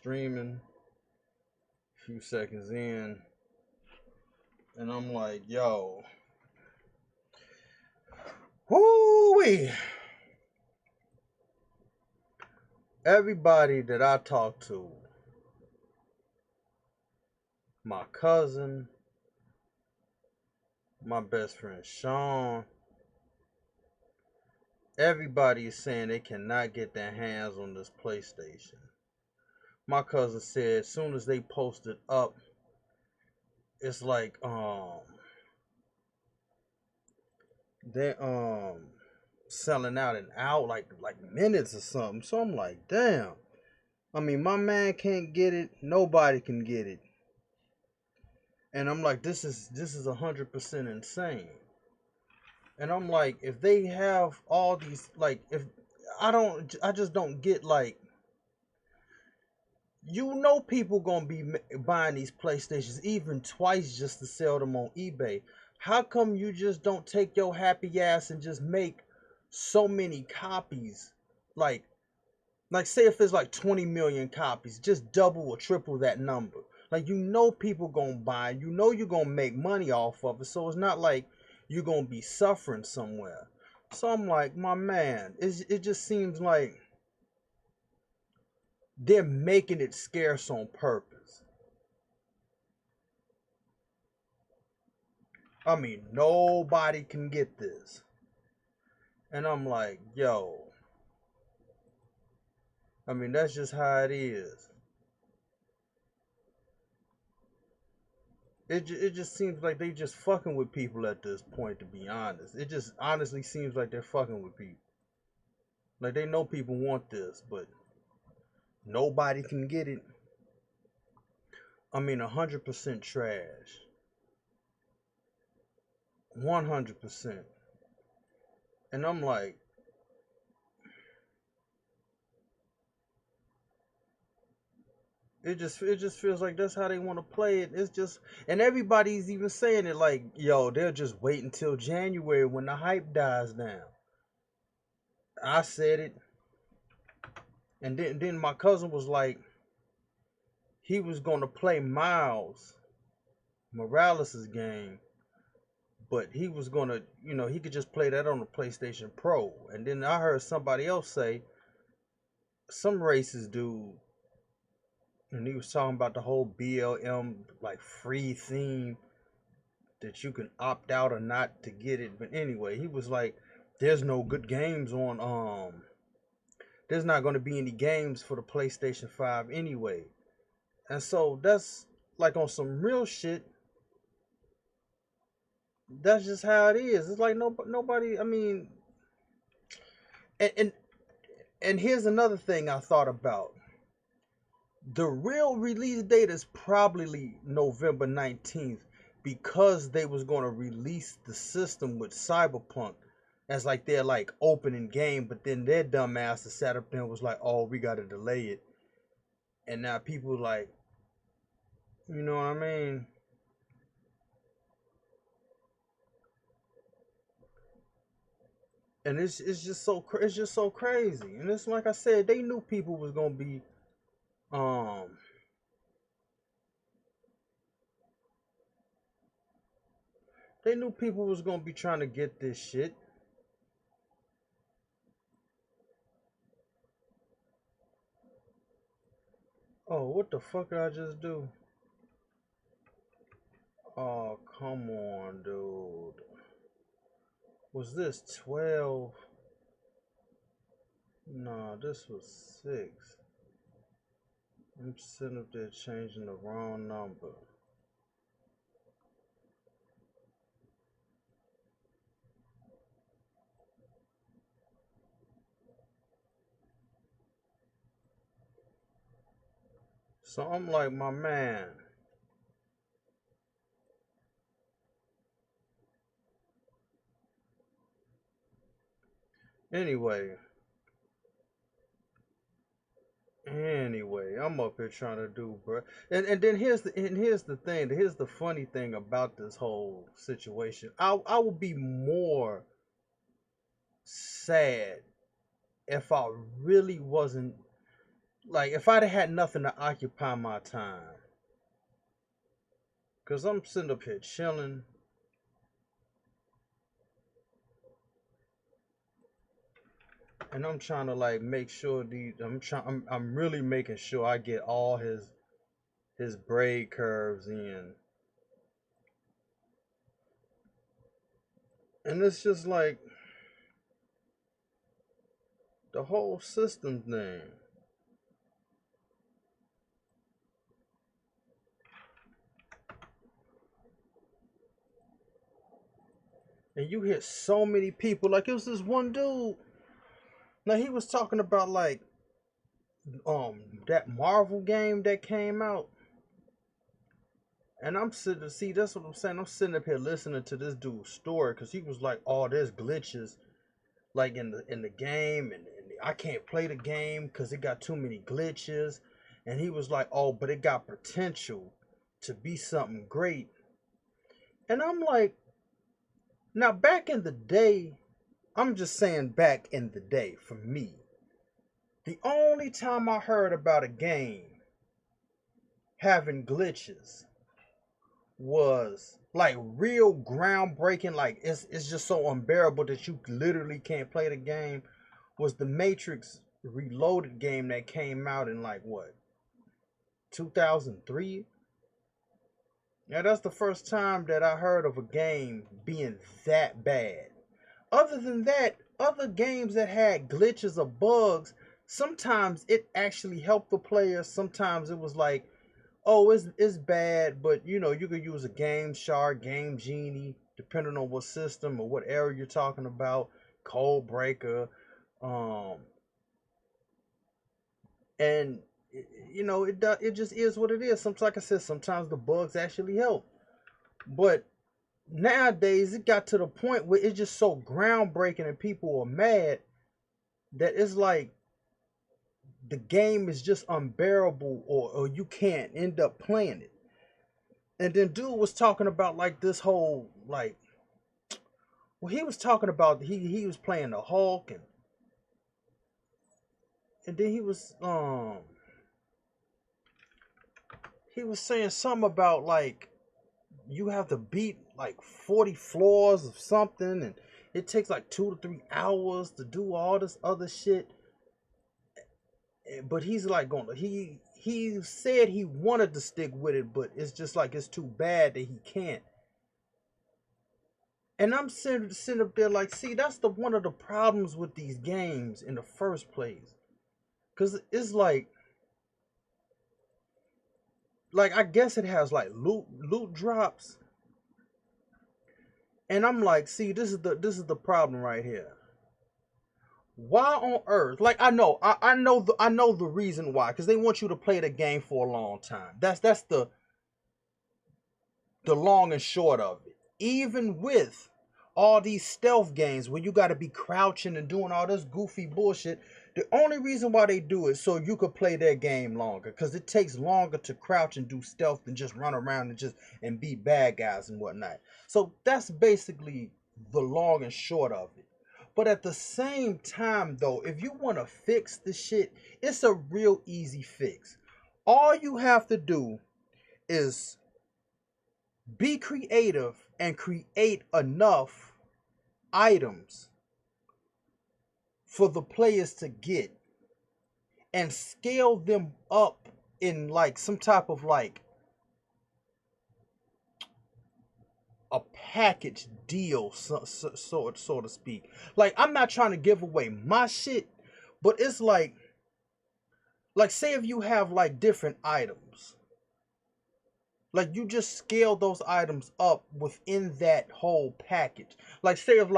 streaming, a few seconds in, and I'm like, yo, whoo-wee. Everybody that I talk to, my cousin, my best friend Sean, everybody is saying they cannot get their hands on this PlayStation. My cousin said as soon as they post it up, it's like they selling out an hour, like minutes or something. So I'm like, damn. I mean, my man can't get it. Nobody can get it. And I'm like, this is 100% insane. And I'm like, if they have all these, like, if I just don't get, like, people gonna be buying these PlayStations even twice just to sell them on eBay. How come you just don't take your happy ass and just make so many copies? Like, say if it's like 20 million copies, just double or triple that number. Like, people gonna buy, you're gonna make money off of it. So it's not like you're gonna be suffering somewhere. So I'm like, my man, it just seems like they're making it scarce on purpose. I mean, nobody can get this. And I'm like, yo, I mean, that's just how it is. It just seems like they just fucking with people at this point, to be honest. It just honestly seems like they're fucking with people. Like, they know people want this, but nobody can get it. I mean, 100% trash. 100%. And I'm like, it just feels like that's how they want to play it. It's just, and everybody's even saying it like, yo, they'll just wait until January when the hype dies down. I said it, and then my cousin was like, he was gonna play Miles Morales' game, but he was gonna, he could just play that on the PlayStation Pro. And then I heard somebody else say, some racist dude, and he was talking about the whole BLM like free theme that you can opt out or not to get it. But anyway, he was like, there's no good games on there's not going to be any games for the PlayStation 5 anyway. And so that's like on some real shit. That's just how it is. It's like nobody, I mean, and, and and here's another thing I thought about. The real release date is probably November 19th because they was going to release the system with Cyberpunk as like their like opening game, but then their dumbass sat up there and was like, oh, we got to delay it. And now people like, you know what I mean? And it's just so crazy. And it's like I said, they knew people was going to be um they knew people was going to be trying to get this shit. Oh, what the fuck did I just do? Oh, come on, dude. Was this 12? No, this was 6. I'm sitting up there changing the wrong number. So I'm like, my man. Anyway, I'm up here trying to do, bro. And then here's the thing. Here's the funny thing about this whole situation. I would be more sad if I really wasn't. like if I'd had nothing to occupy my time, cause I'm sitting up here chilling, and I'm trying to like make sure I'm really making sure I get all his braid curves in, and it's just like the whole system thing. And you hit so many people. Like it was this one dude. Now he was talking about like that Marvel game that came out. And I'm sitting, see, that's what I'm saying. I'm sitting up here listening to this dude's story because he was like, "Oh, there's glitches like in the game, and I can't play the game because it got too many glitches." And he was like, "Oh, but it got potential to be something great." And I'm like, now back in the day, I'm just saying back in the day for me, the only time I heard about a game having glitches was like real groundbreaking, like it's just so unbearable that you literally can't play the game, was the Matrix Reloaded game that came out in like what, 2003. Yeah, that's the first time that I heard of a game being that bad. Other than that, other games that had glitches or bugs, sometimes it actually helped the player, sometimes it was like, oh, it's bad, but you know, you could use a Game Shark, Game Genie, depending on what system or what area you're talking about, Code Breaker, um, and you know, it just is what it is. Sometimes, like I said, sometimes the bugs actually help, but nowadays it got to the point where it's just so groundbreaking and people are mad that it's like the game is just unbearable, or you can't end up playing it. And then dude was talking about like this whole like, well, he was talking about he was playing the Hulk, and then he was saying something about like you have to beat like 40 floors of something, and it takes like 2 to 3 hours to do all this other shit. But he's like going to he said he wanted to stick with it, but it's just like it's too bad that he can't. And I'm sitting up there like, see, that's the one of the problems with these games in the first place. Cause it's like I guess it has like loot drops. And I'm like, see, this is the problem right here. Why on earth? Like I know the reason why, because they want you to play the game for a long time. That's the long and short of it. Even with all these stealth games where you got to be crouching and doing all this goofy bullshit, the only reason why they do it so you could play their game longer, because it takes longer to crouch and do stealth than just run around and beat bad guys and whatnot. So that's basically the long and short of it. But at the same time, though, if you want to fix the shit, it's a real easy fix. All you have to do is be creative and create enough items for the players to get, and scale them up in like some type of like a package deal, so to speak. Like I'm not trying to give away my shit, but it's like say if you have like different items, like you just scale those items up within that whole package. Like say if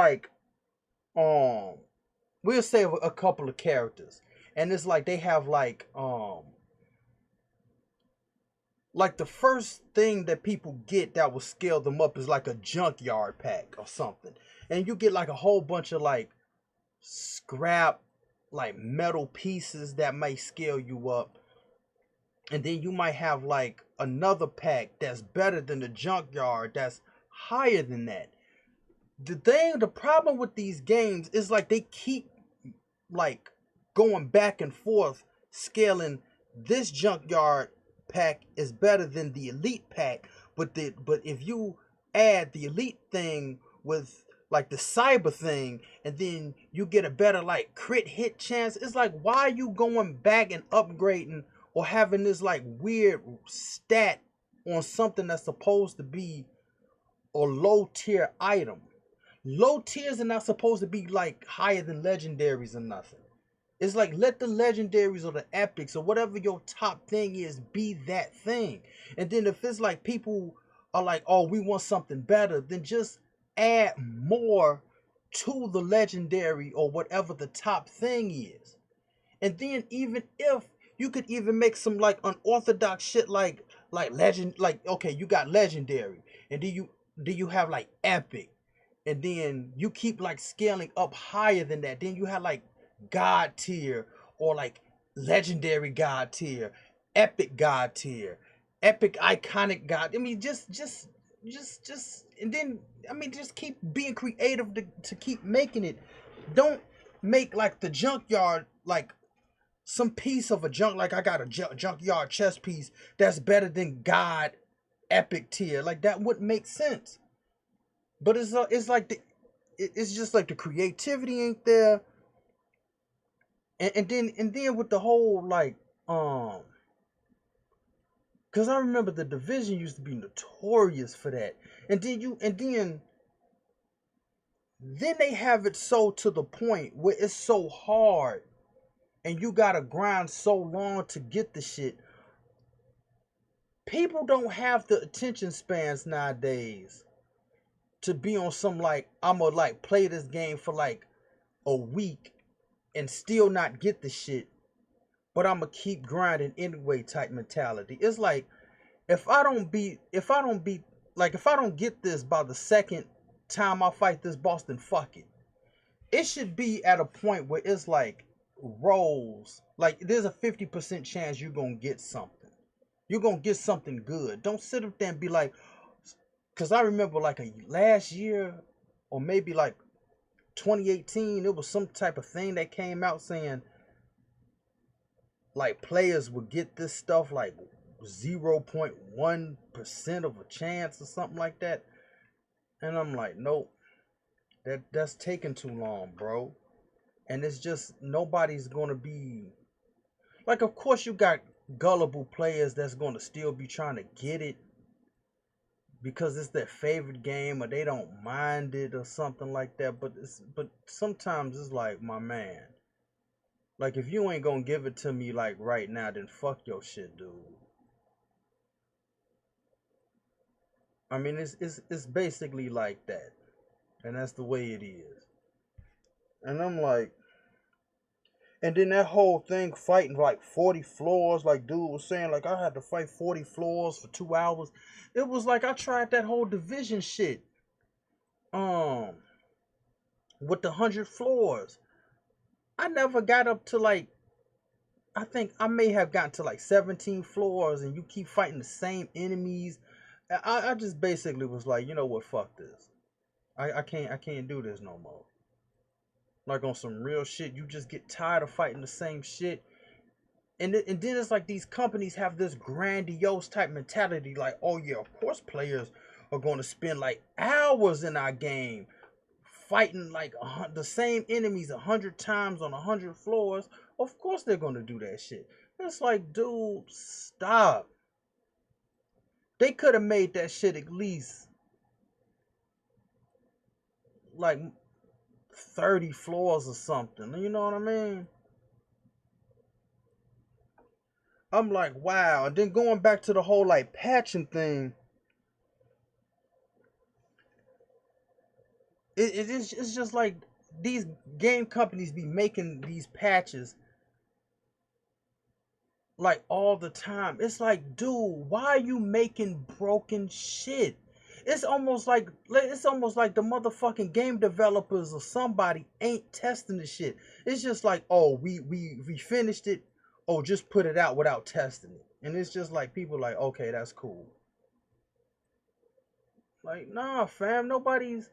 um we'll say a couple of characters, and it's like they have like the first thing that people get that will scale them up is like a junkyard pack or something, and you get like a whole bunch of like scrap, like metal pieces that might scale you up. And then you might have like another pack that's better than the junkyard, that's higher than that. The problem with these games is like they keep like going back and forth scaling this junkyard pack is better than the elite pack, but if you add the elite thing with like the cyber thing, and then you get a better like crit hit chance, it's like, why are you going back and upgrading or having this like weird stat on something that's supposed to be a low tier item? Low tiers are not supposed to be like higher than legendaries or nothing. It's like, let the legendaries or the epics or whatever your top thing is be that thing. And then if it's like people are like, oh, we want something better, then just add more to the legendary or whatever the top thing is. And then even if you could even make some like unorthodox shit like legend, like, okay, you got legendary, and then you have like epic, and then you keep like scaling up higher than that. Then you have like god tier, or like legendary god tier, epic god tier, epic iconic god. I mean, just, and then I mean, just keep being creative to keep making it. Don't make like the junkyard like some piece of a junk. Like, I got a junkyard chess piece that's better than god epic tier. Like, that wouldn't make sense. But it's like it's just like the creativity ain't there, and then with the whole like because I remember the division used to be notorious for that, and then they have it so to the point where it's so hard, and you gotta grind so long to get the shit. People don't have the attention spans nowadays to be on some like, I'ma like play this game for like a week and still not get the shit, but I'm gonna keep grinding anyway type mentality. It's like, if I don't get this by the second time I fight this boss, then fuck it. It should be at a point where it's like rolls. Like, there's a 50% chance you're gonna get something. You're gonna get something good. Don't sit up there and be like, because I remember like a last year or maybe like 2018, it was some type of thing that came out saying like players would get this stuff like 0.1% of a chance or something like that. And I'm like, nope, that's taking too long, bro. And it's just, nobody's gonna be like, of course you got gullible players that's gonna still be trying to get it because it's their favorite game or they don't mind it or something like that. But sometimes it's like, my man, like, if you ain't gonna give it to me like right now, then fuck your shit, dude. I mean, it's basically like that, and that's the way it is. And I'm like, and then that whole thing fighting like 40 floors, like dude was saying, like I had to fight 40 floors for 2 hours. It was like I tried that whole division shit, um, with the 100 floors. I never got up to like, I think I may have gotten to like 17 floors, and you keep fighting the same enemies. I just basically was like, you know what, fuck this. I can't do this no more. Like, on some real shit, you just get tired of fighting the same shit. And then it's like these companies have this grandiose type mentality, like, oh yeah, of course players are going to spend like hours in our game fighting like the same enemies 100 times on 100 floors. Of course they're going to do that shit. It's like, dude, stop. They could have made that shit at least like 30 floors or something. You know what I mean? I'm like, wow. And then going back to the whole like patching thing, it's just like these game companies be making these patches like all the time. It's like, dude, why are you making broken shit? It's almost like the motherfucking game developers or somebody ain't testing the shit. It's just like, oh, we finished it. Oh, just put it out without testing it. And it's just like, people like, okay, that's cool. Like, nah, fam, nobody's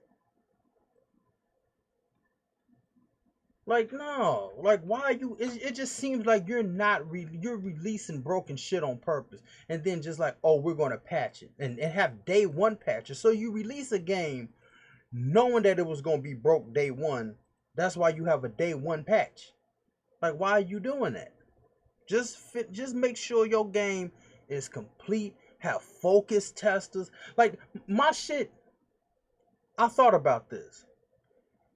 Like, no, like, why are you? It just seems like you're not you're releasing broken shit on purpose, and then just like, oh, we're gonna patch it and have day one patches. So you release a game knowing that it was gonna be broke day one. That's why you have a day one patch. Like, why are you doing that? Just make sure your game is complete. Have focus testers. Like my shit. I thought about this.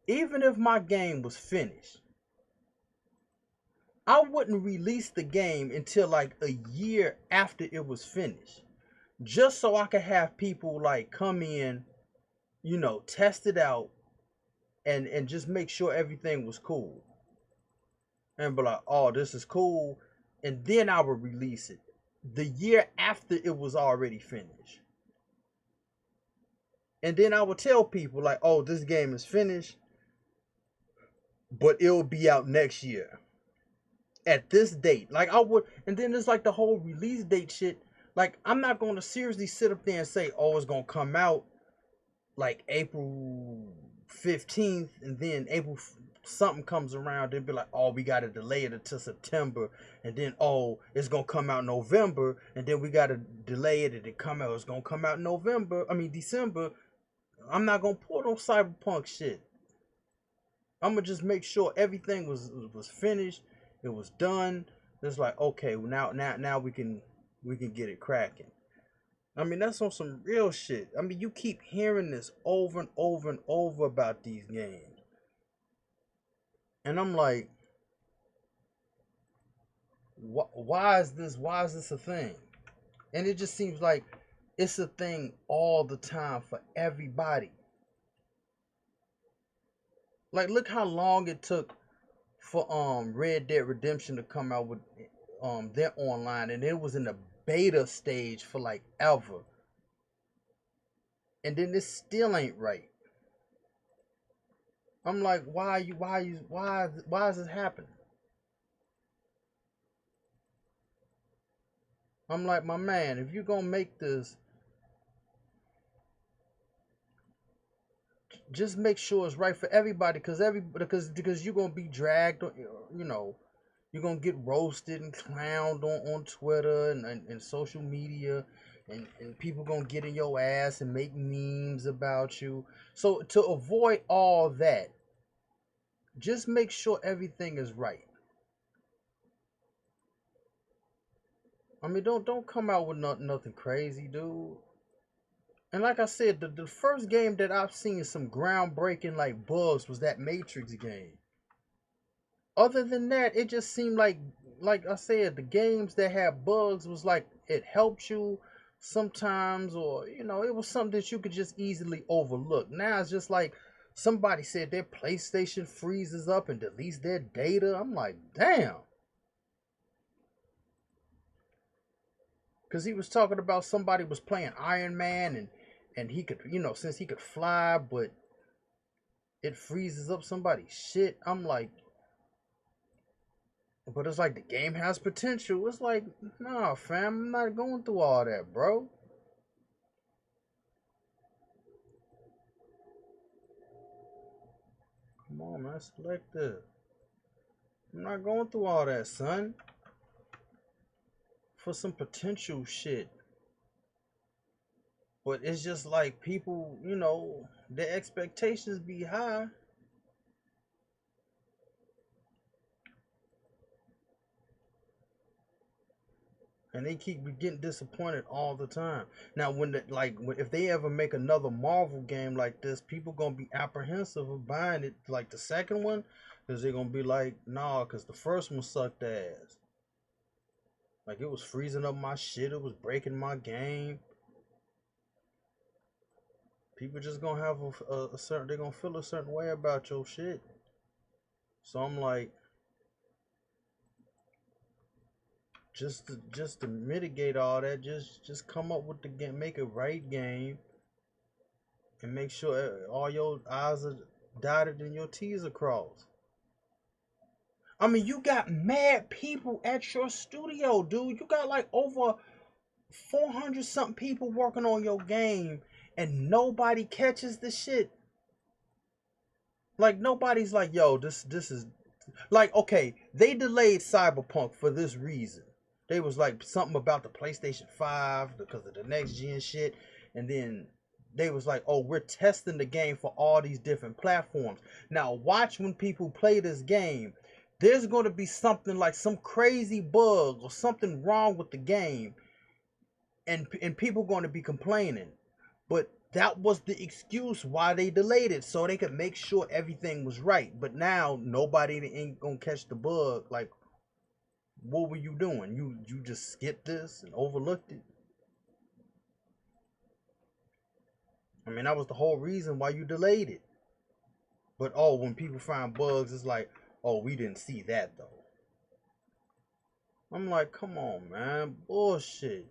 Even if my game was finished, I wouldn't release the game until like a year after it was finished. Just so I could have people like come in, test it out and just make sure everything was cool. And be like, oh, this is cool. And then I would release it the year after it was already finished. And then I would tell people like, oh, this game is finished, but it'll be out next year at this date. Like I would, and then there's like the whole release date shit. Like I'm not going to seriously sit up there and say, oh, it's going to come out like April 15th, and then April something comes around and be like, oh, we got to delay it until September, and then oh, it's going to come out November, and then we got to delay it and it come out, it's going to come out December. I'm not going to pull no cyberpunk shit. I'm going to just make sure everything was finished, it was done. It's like, okay, now we can get it cracking. I mean, that's on some real shit. I mean, you keep hearing this over and over and over about these games. And I'm like, why is this a thing? And it just seems like it's a thing all the time for everybody. Like, look how long it took for Red Dead Redemption to come out with their online, and it was in the beta stage for like ever. And then this still ain't right. I'm like, why is this happening? I'm like, my man, if you're gonna make this, just make sure it's right for everybody, because you're gonna be dragged, you're gonna get roasted and clowned on Twitter and social media, and people gonna get in your ass and make memes about you. So to avoid all that, just make sure everything is right. I mean, don't come out with nothing crazy, dude. And like I said, the first game that I've seen some groundbreaking like bugs was that Matrix game. Other than that, it just seemed like I said, the games that had bugs was like it helped you sometimes, or it was something that you could just easily overlook. Now it's just like somebody said their PlayStation freezes up and deletes their data. I'm like, damn. Because he was talking about somebody was playing Iron Man, and he could, since he could fly, but it freezes up somebody's shit. I'm like, but it's like the game has potential. It's like, nah, fam, I'm not going through all that, bro. Come on, man, select this. I'm not going through all that, son. For some potential shit. But it's just like people, their expectations be high. And they keep getting disappointed all the time. Now, if they ever make another Marvel game like this, people gonna be apprehensive of buying it, like the second one, because they're gonna be like, nah, because the first one sucked ass. Like, it was freezing up my shit, it was breaking my game. People just gonna have a certain, they're gonna feel a certain way about your shit. So I'm like, just to mitigate all that, just come up with the game, make a right game, and make sure all your I's are dotted and your T's are crossed. I mean, you got mad people at your studio, dude. You got like over 400 something people working on your game, and nobody catches the shit. Like, nobody's like, yo, this is Like, okay, they delayed Cyberpunk for this reason. They was like something about the PlayStation 5 because of the next gen shit. And then they was like, oh, we're testing the game for all these different platforms. Now, watch when people play this game. There's going to be something like some crazy bug or something wrong with the game. And people going to be complaining. But that was the excuse why they delayed it, so they could make sure everything was right. But now nobody ain't gonna catch the bug. Like, what were you doing? You just skipped this and overlooked it. I mean, that was the whole reason why you delayed it. But oh, when people find bugs, it's like, oh, we didn't see that though. I'm like, come on, man, bullshit.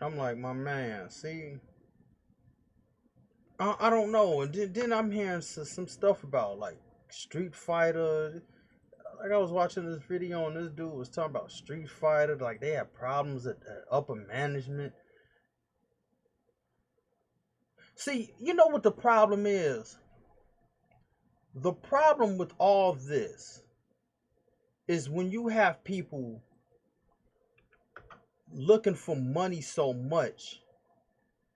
I'm like, my man, see, I don't know. And then I'm hearing some stuff about like Street Fighter. Like I was watching this video and this dude was talking about Street Fighter. Like they have problems at upper management. See, you know what the problem is? The problem with all this is when you have people looking for money so much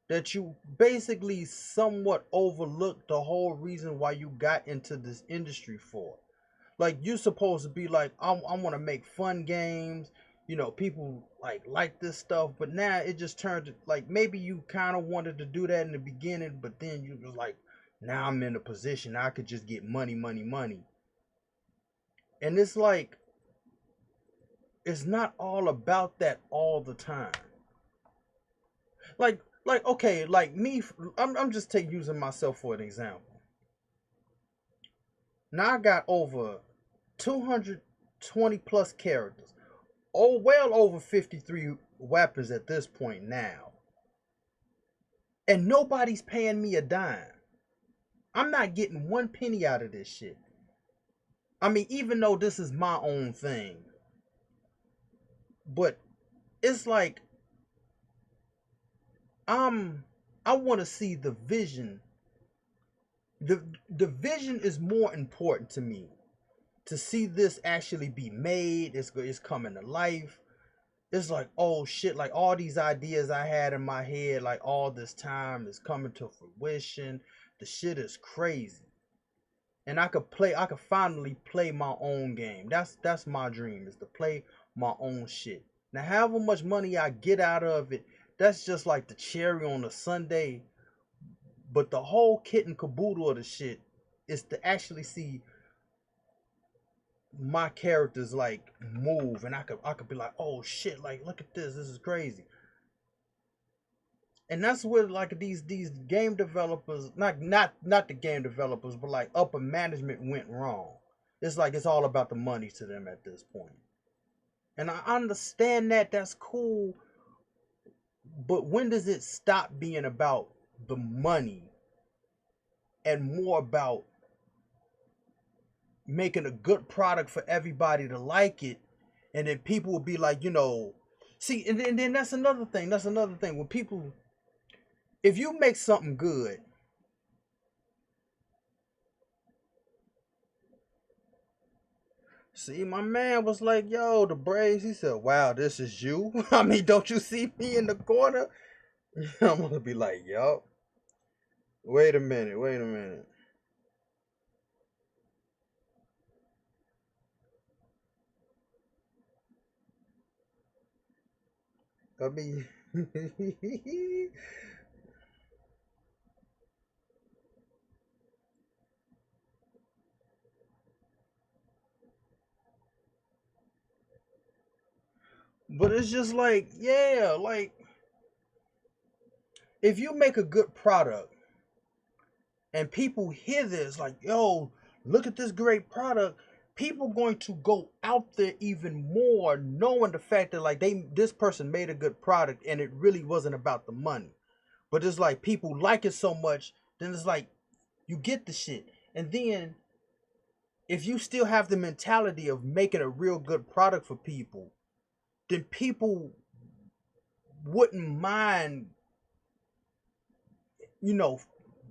that you basically somewhat overlook the whole reason why you got into this industry for. Like you're supposed to be like, I want to make fun games. You know, people like this stuff, but now it just turned like maybe you kind of wanted to do that in the beginning, but then you was like, now I'm in a position I could just get money, money, money, and it's like it's not all about that all the time. Like okay, like me, I'm just using myself for an example. Now I got over 220 plus characters. Oh, well over 53 weapons at this point now. And nobody's paying me a dime. I'm not getting one penny out of this shit. I mean, even though this is my own thing. But it's like I want to see the vision. The vision is more important to me. To see this actually be made, it's coming to life. It's like, oh shit, like all these ideas I had in my head like all this time is coming to fruition. The shit is crazy. And I could finally play my own game. That's my dream, is to play my own shit. Now however much money I get out of it, that's just like the cherry on a sundae. But the whole kit and caboodle of the shit is to actually see my characters like move, and I could be like, oh shit, like look at this is crazy. And that's where like these game developers, not the game developers, but like upper management went wrong. It's like it's all about the money to them at this point. And I understand that, that's cool, but when does it stop being about the money and more about making a good product for everybody to like it? And then people will be like, see, and then that's another thing. That's another thing. When people, if you make something good, see, my man was like, yo, the Braves, he said, wow, this is you? I mean, don't you see me in the corner? I'm gonna be like, yo, wait a minute, wait a minute. I mean, but it's just like, yeah, like if you make a good product and people hear this, like, yo, look at this great product, people going to go out there even more, knowing the fact that like this person made a good product and it really wasn't about the money. But it's like people like it so much, then it's like you get the shit. And then if you still have the mentality of making a real good product for people, then people wouldn't mind you know,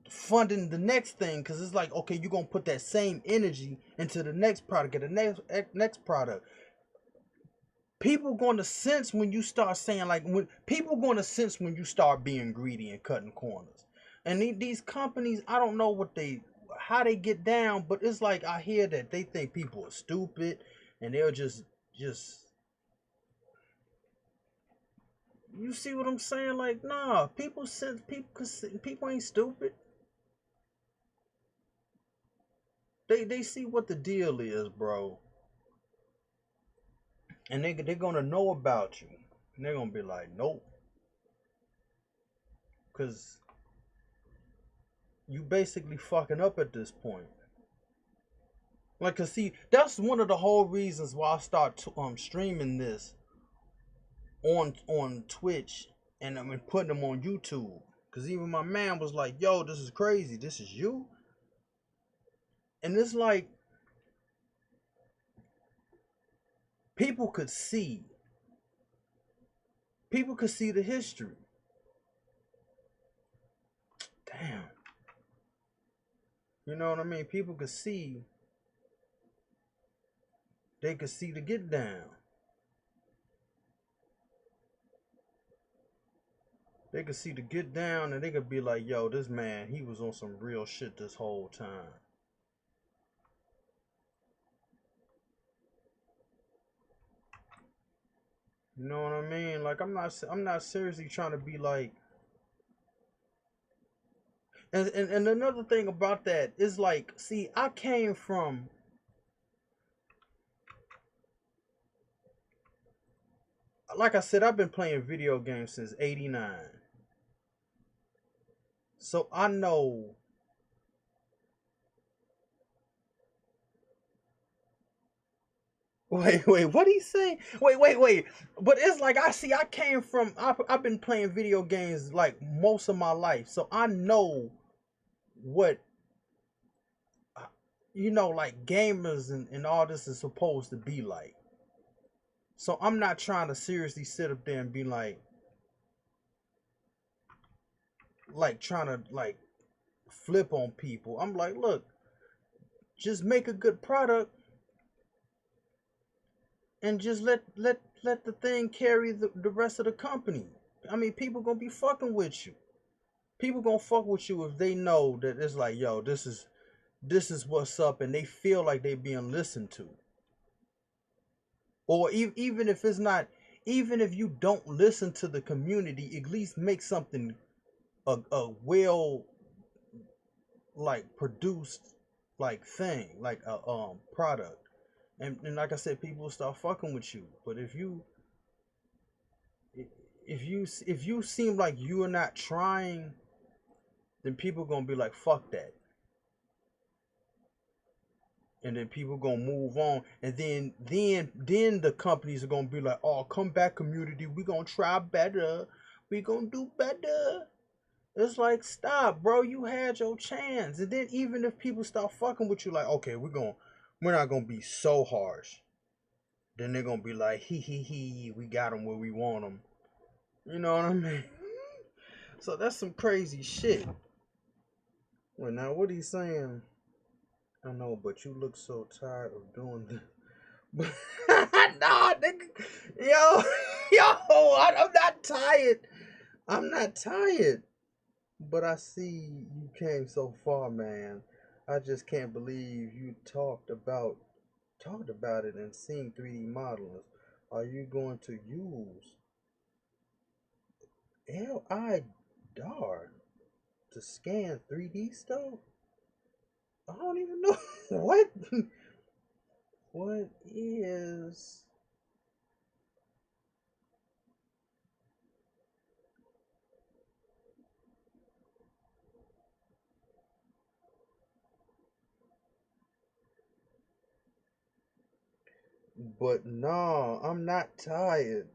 funding the next thing, because it's like, okay, you're gonna put that same energy into the next product and the next product. People going to sense when you start saying, like, when people going to sense when you start being greedy and cutting corners. And these companies, I don't know how they get down, but it's like I hear that they think people are stupid, and they'll just you see what I'm saying? Like, nah, people sense people ain't stupid. They see what the deal is, bro, and they're gonna know about you, and they're gonna be like, nope, because you basically fucking up at this point. Like, cause see, that's one of the whole reasons why I start streaming this on Twitch, and I'm putting them on YouTube. Cause even my man was like, "Yo, this is crazy. This is you," and it's like people could see, people could see the history. Damn, you know what I mean? People could see, they could see the get down. They could see the get down, and they could be like, "Yo, this man, he was on some real shit this whole time." You know what I mean? Like, I'm not seriously trying to be like. And another thing about that is, like, see, I came from, like I said, I've been playing video games since '89. So I know. Wait, what he say? Wait. But it's like, I came from, I've been playing video games like most of my life. So I know what, like gamers and all this is supposed to be like. So I'm not trying to seriously sit up there and be like trying to like flip on people. I'm like, look, just make a good product and just let the thing carry the rest of the company. I mean, people gonna be fucking with you. People gonna fuck with you if they know that it's like, yo, this is what's up, and they feel like they being listened to. Or even if it's not, even if you don't listen to the community, at least make something a well, like, produced, like, thing, like a product. And like I said, people will start fucking with you. But if you seem like you are not trying, then people gonna be like, fuck that. And then people gonna move on, and then the companies are gonna be like, oh, come back, community, we gonna try better, we gonna do better. It's like, stop, bro, you had your chance. And then even if people start fucking with you, like, okay, we're not gonna be so harsh, then they're gonna be like, he, we got them where we want them. You know what I mean? So that's some crazy shit. Well, now what he's saying, I know, but you look so tired of doing this. But nah, nigga, yo, I'm not tired. I'm not tired. But I see you came so far, man. I just can't believe you talked about it and seen 3D modelers. Are you going to use LiDAR to scan 3D stuff? I don't even know what. What is? But no, I'm not tired.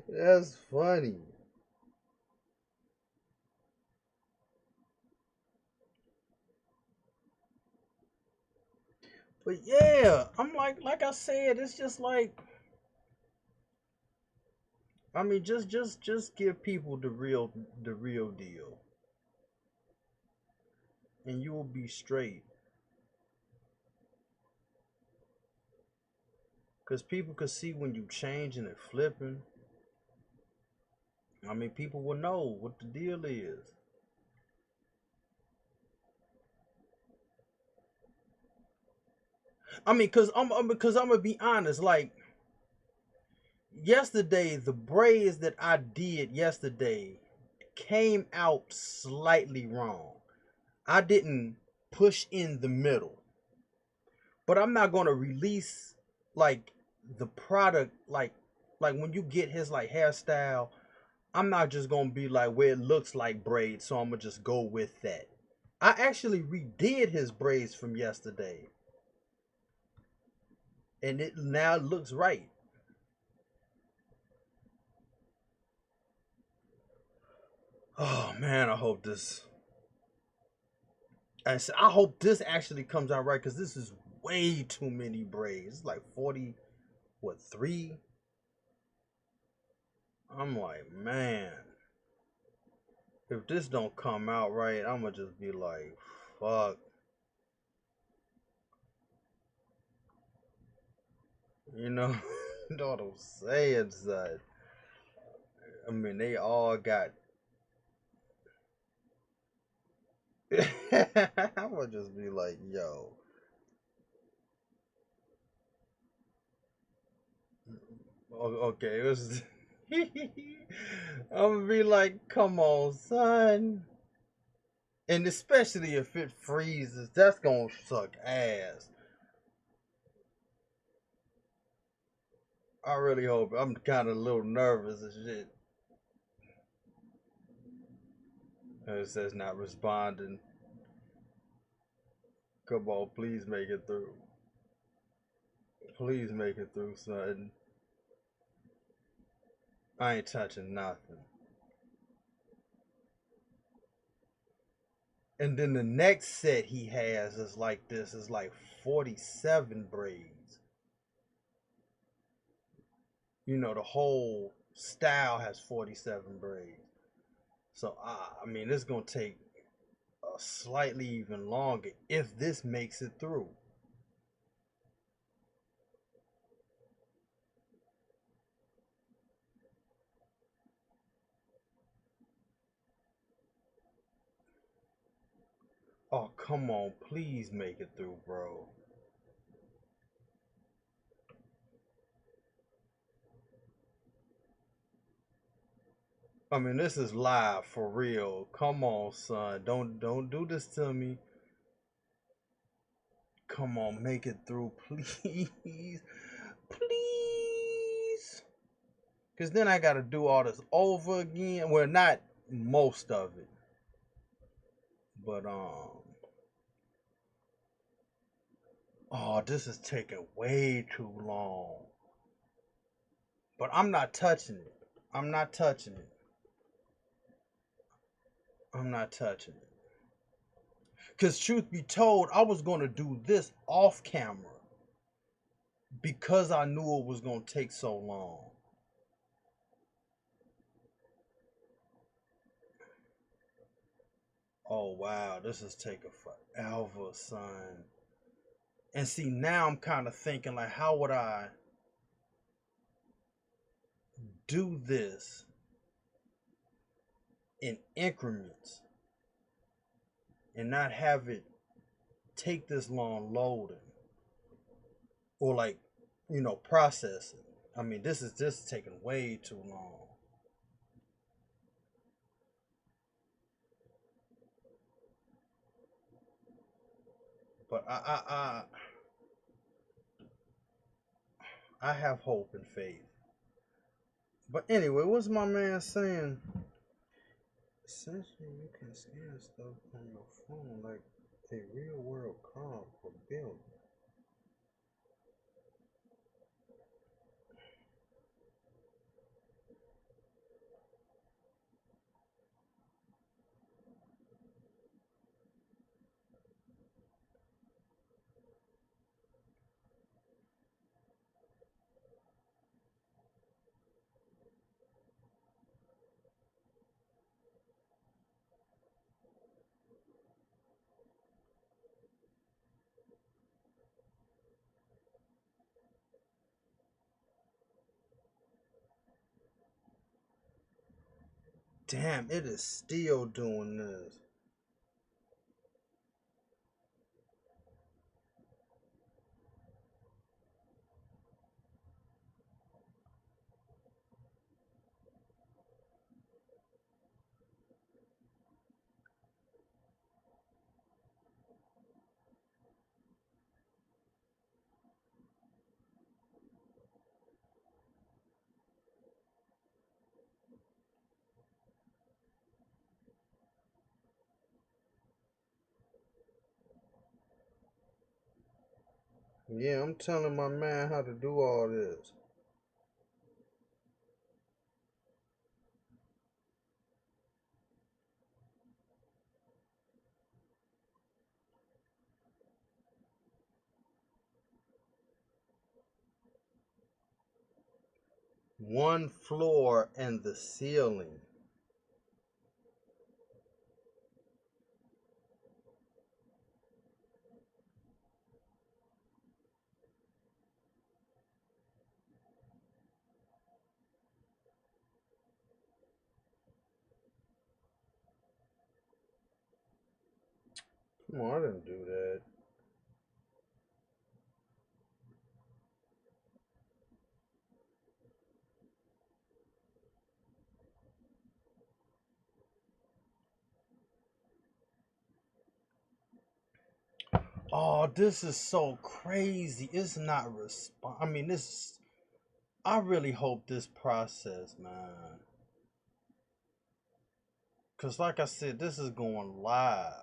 That's funny. But yeah, I'm like I said, it's just like, I mean, just give people the real deal, and you will be straight. Cause people could see when you changing and flipping. I mean, people will know what the deal is. I mean, because I'm gonna be honest. Like yesterday, the braids that I did yesterday came out slightly wrong. I didn't push in the middle, but I'm not gonna release like the product like when you get his like hairstyle. I'm not just gonna be like where it looks like braids, so I'm gonna just go with that. I actually redid his braids from yesterday, and it now looks right. Oh man, I hope this actually comes out right because this is way too many braids. It's like 40, what, three? I'm like, man, if this don't come out right, I'm gonna just be like, fuck. You know, you know what I'm saying, son? I mean, they all got. I'm gonna just be like, yo. Okay, it was. I'm gonna be like, come on, son. And especially if it freezes, that's gonna suck ass. I really hope. I'm kind of a little nervous and shit. It says not responding. Come on, please make it through. Please make it through, son. I ain't touching nothing. And then the next set he has is like this. Is like 47 braids. You know, the whole style has 47 braids. So I mean, it's gonna take slightly even longer if this makes it through. Oh, come on, please make it through, bro. I mean, this is live for real. Come on, son. Don't do this to me. Come on, make it through, please. Please. Cause then I gotta do all this over again. Well, not most of it. But oh, this is taking way too long. But I'm not touching it. I'm not touching it. I'm not touching it. Because truth be told, I was going to do this off camera because I knew it was going to take so long. Oh, wow. This is taking forever, son. And see, now I'm kind of thinking, like, how would I do this in increments and not have it take this long loading or, like, processing? I mean, this is just taking way too long. But I have hope and faith. But anyway, what's my man saying? Essentially, you can scan stuff on your phone like a real world car for building. Damn, it is still doing this. Yeah, I'm telling my man how to do all this. One floor and the ceiling. Come on, I didn't do that. Oh, this is so crazy. It's not I mean, this. I really hope this process, man. Cause like I said, this is going live.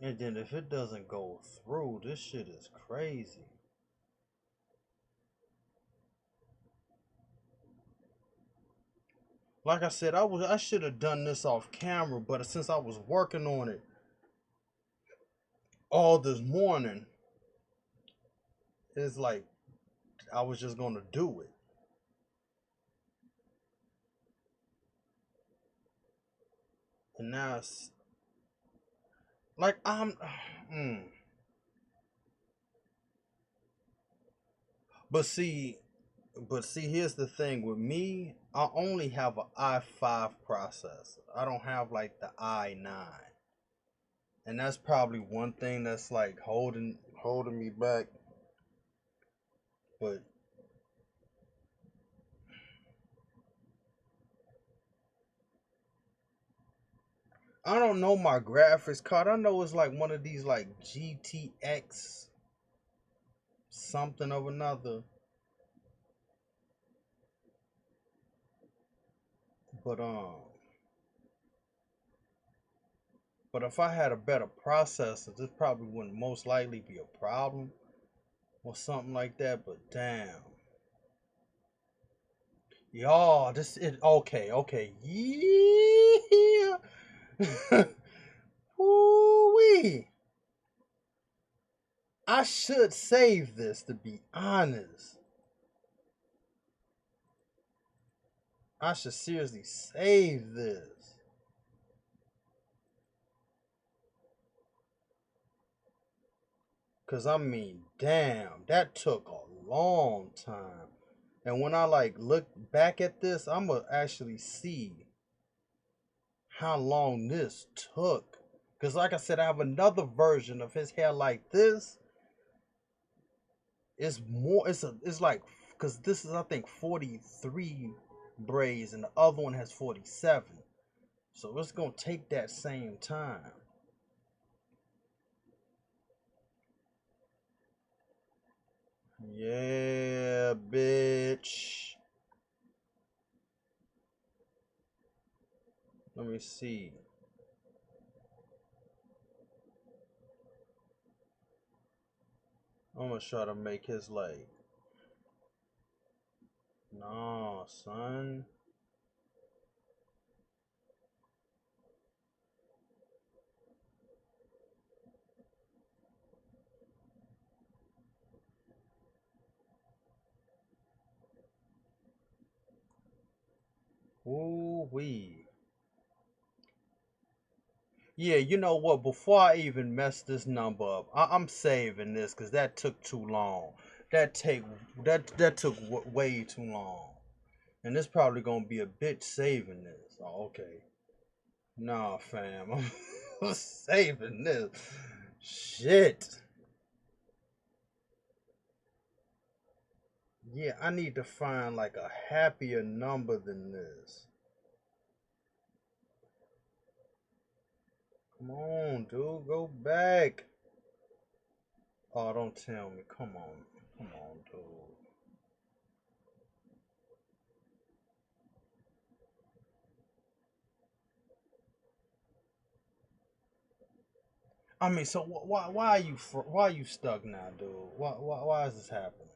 And then if it doesn't go through, this shit is crazy. Like I said, I should have done this off camera, but since I was working on it all this morning, it's like I was just gonna do it. And now it's like I'm but see here's the thing with me, I only have an i5 processor. I don't have like the i9. And that's probably one thing that's like holding me back. But I don't know my graphics card. I know it's like one of these like GTX something of another. But but if I had a better processor, this probably wouldn't most likely be a problem or something like that. But damn. Y'all, this it okay. Yeah. Woo-wee. I should save this, to be honest. I should seriously save this. Cause I mean, damn, that took a long time. And when I like look back at this, I'm gonna actually see how long this took. Cause like I said, I have another version of his hair like this. It's more. It's like, cause this is I think 43 braids, and the other one has 47. So it's gonna take that same time. Yeah, bitch. Let me see. I'm gonna try to make his like. No, son. Ooh wee. Yeah, you know what? Before I even mess this number up, I'm saving this because that took too long. That take that took way too long. And it's probably gonna be a bitch saving this. Oh, okay. Nah, fam. I'm saving this. Shit. Yeah, I need to find like a happier number than this. Come on, dude. Go back. Oh, don't tell me. Come on. Come on, dude. I mean, so why are you stuck now, dude? Why is this happening?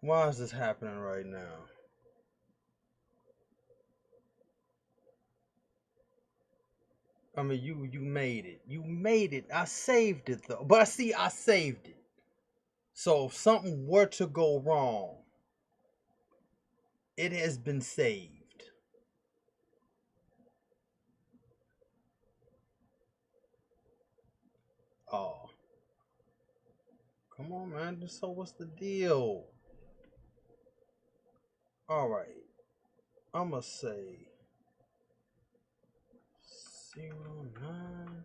Why is this happening right now? I mean, you made it. You made it. I saved it though. But see, I saved it. So if something were to go wrong, it has been saved. Oh, come on, man. So what's the deal? All right, I'ma say 09.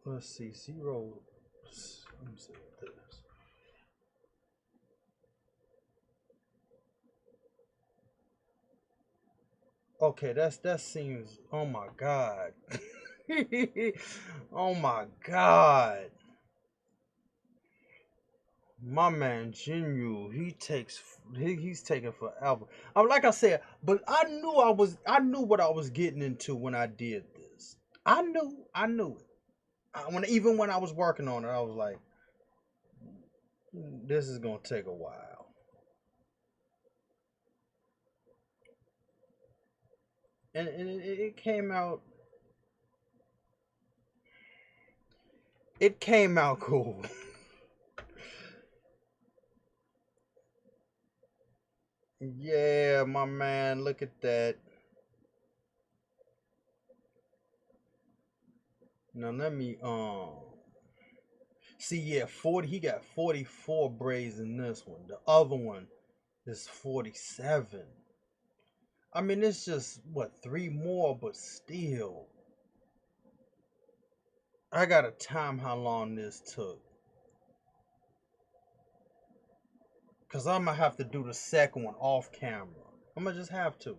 Let's see, zero. Let me see what this. Okay, that seems. Oh my god. Oh my god. My man Jinyu, he's taking forever. Like I said, but I knew what I was getting into when I did this. I knew it. Even when I was working on it, I was like, this is gonna take a while. And it came out. It came out cool. Yeah, my man, look at that. Now let me see. Yeah, 40. He got 44 braids in this one. The other one is 47. I mean, it's just what, three more, but still, I gotta time how long this took, cause I'm gonna have to do the second one off camera. I'm gonna just have to.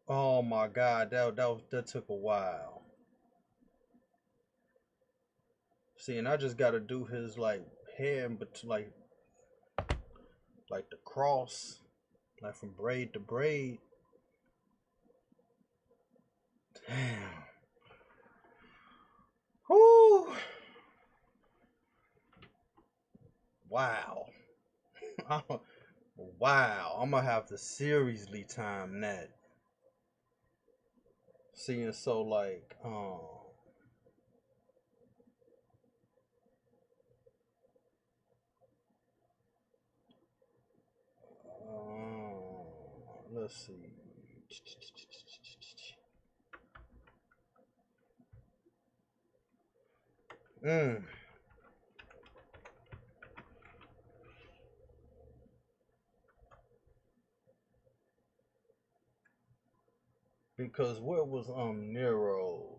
Oh my god, that took a while. See, and I just gotta do his like hair, but like the cross, like from braid to braid. Damn. Whoo. Wow. Wow. I'm gonna have to seriously time that. Seeing so like let's see. Mm. Because where was Nero's?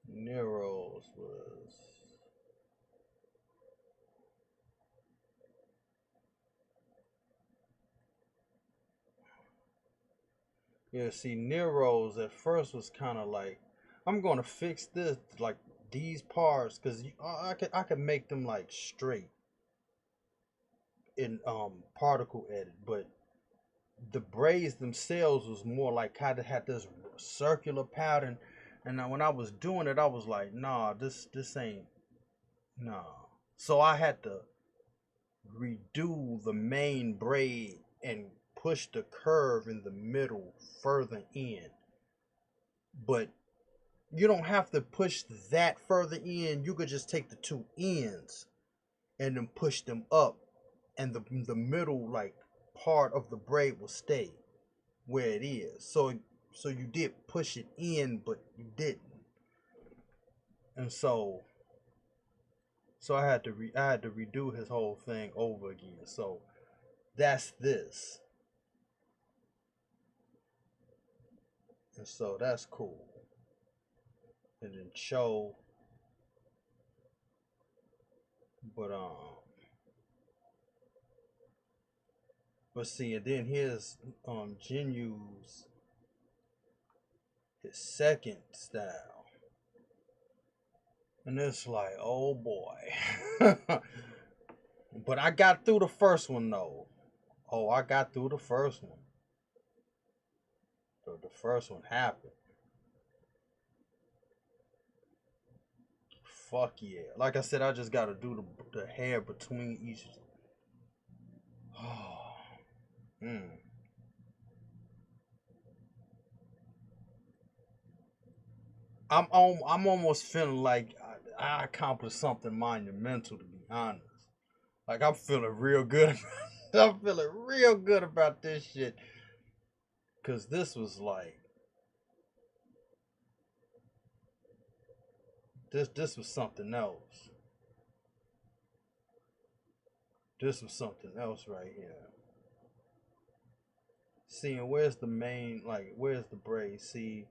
Nero's was, yeah. See, Nero's at first was kind of like, I'm gonna fix this like these parts because I could make them like straight in particle edit, but the braids themselves was more like kind of had this circular pattern, and when I was doing it, I was like, nah, this ain't nah. So I had to redo the main braid and push the curve in the middle further in. But you don't have to push that further in. You could just take the two ends and then push them up, and the middle like part of the braid will stay where it is. So you did push it in, but you didn't. And so I had to redo his whole thing over again. So that's this. And so that's cool. And then Cho, but see, and then here's Jinyu's his second style. And it's like, oh boy. But I got through the first one though. Oh, I got through the first one. The first one happened. Fuck yeah. Like I said, I just gotta do the hair between each. Oh. I'm almost feeling like I accomplished something monumental, to be honest. Like I'm feeling real good. I'm feeling real good about this shit. Cause this was like this was something else. This was something else right here. See, and where's the main, like, where's the braid? See,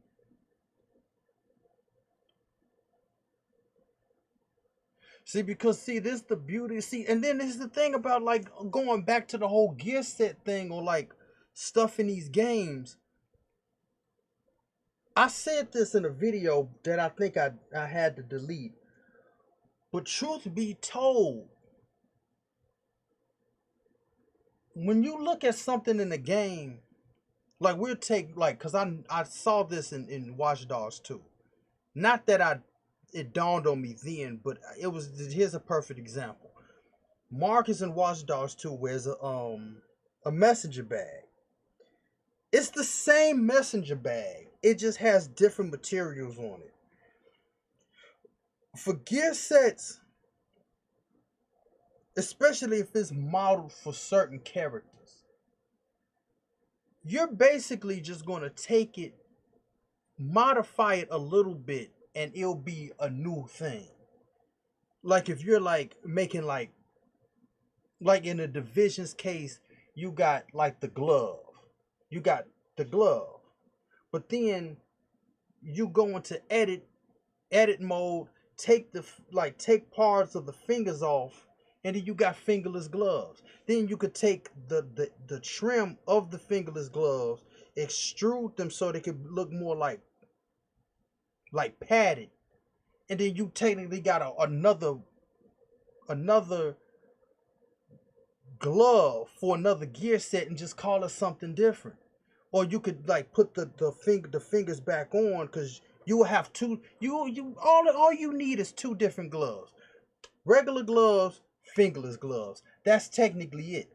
because see, this the beauty. See, and then this is the thing about like going back to the whole gear set thing or like stuff in these games. I said this in a video that I think I had to delete. But truth be told, when you look at something in the game, like we'll take like, cause I saw this in Watch Dogs 2. Not that it dawned on me then, but it was, here's a perfect example. Marcus in Watch Dogs 2 wears a messenger bag. It's the same messenger bag. It just has different materials on it. For gear sets, especially if it's modeled for certain characters, you're basically just going to take it, modify it a little bit, and it'll be a new thing. Like if you're like making like in the Division's case, you got like the glove. You got the glove. But then you go into edit mode, take parts of the fingers off, and then you got fingerless gloves. Then you could take the trim of the fingerless gloves, extrude them so they could look more like padded, and then you technically got another glove for another gear set and just call it something different. Or you could like put the fingers back on, because you will have two. All you need is two different gloves. Regular gloves, fingerless gloves. That's technically it.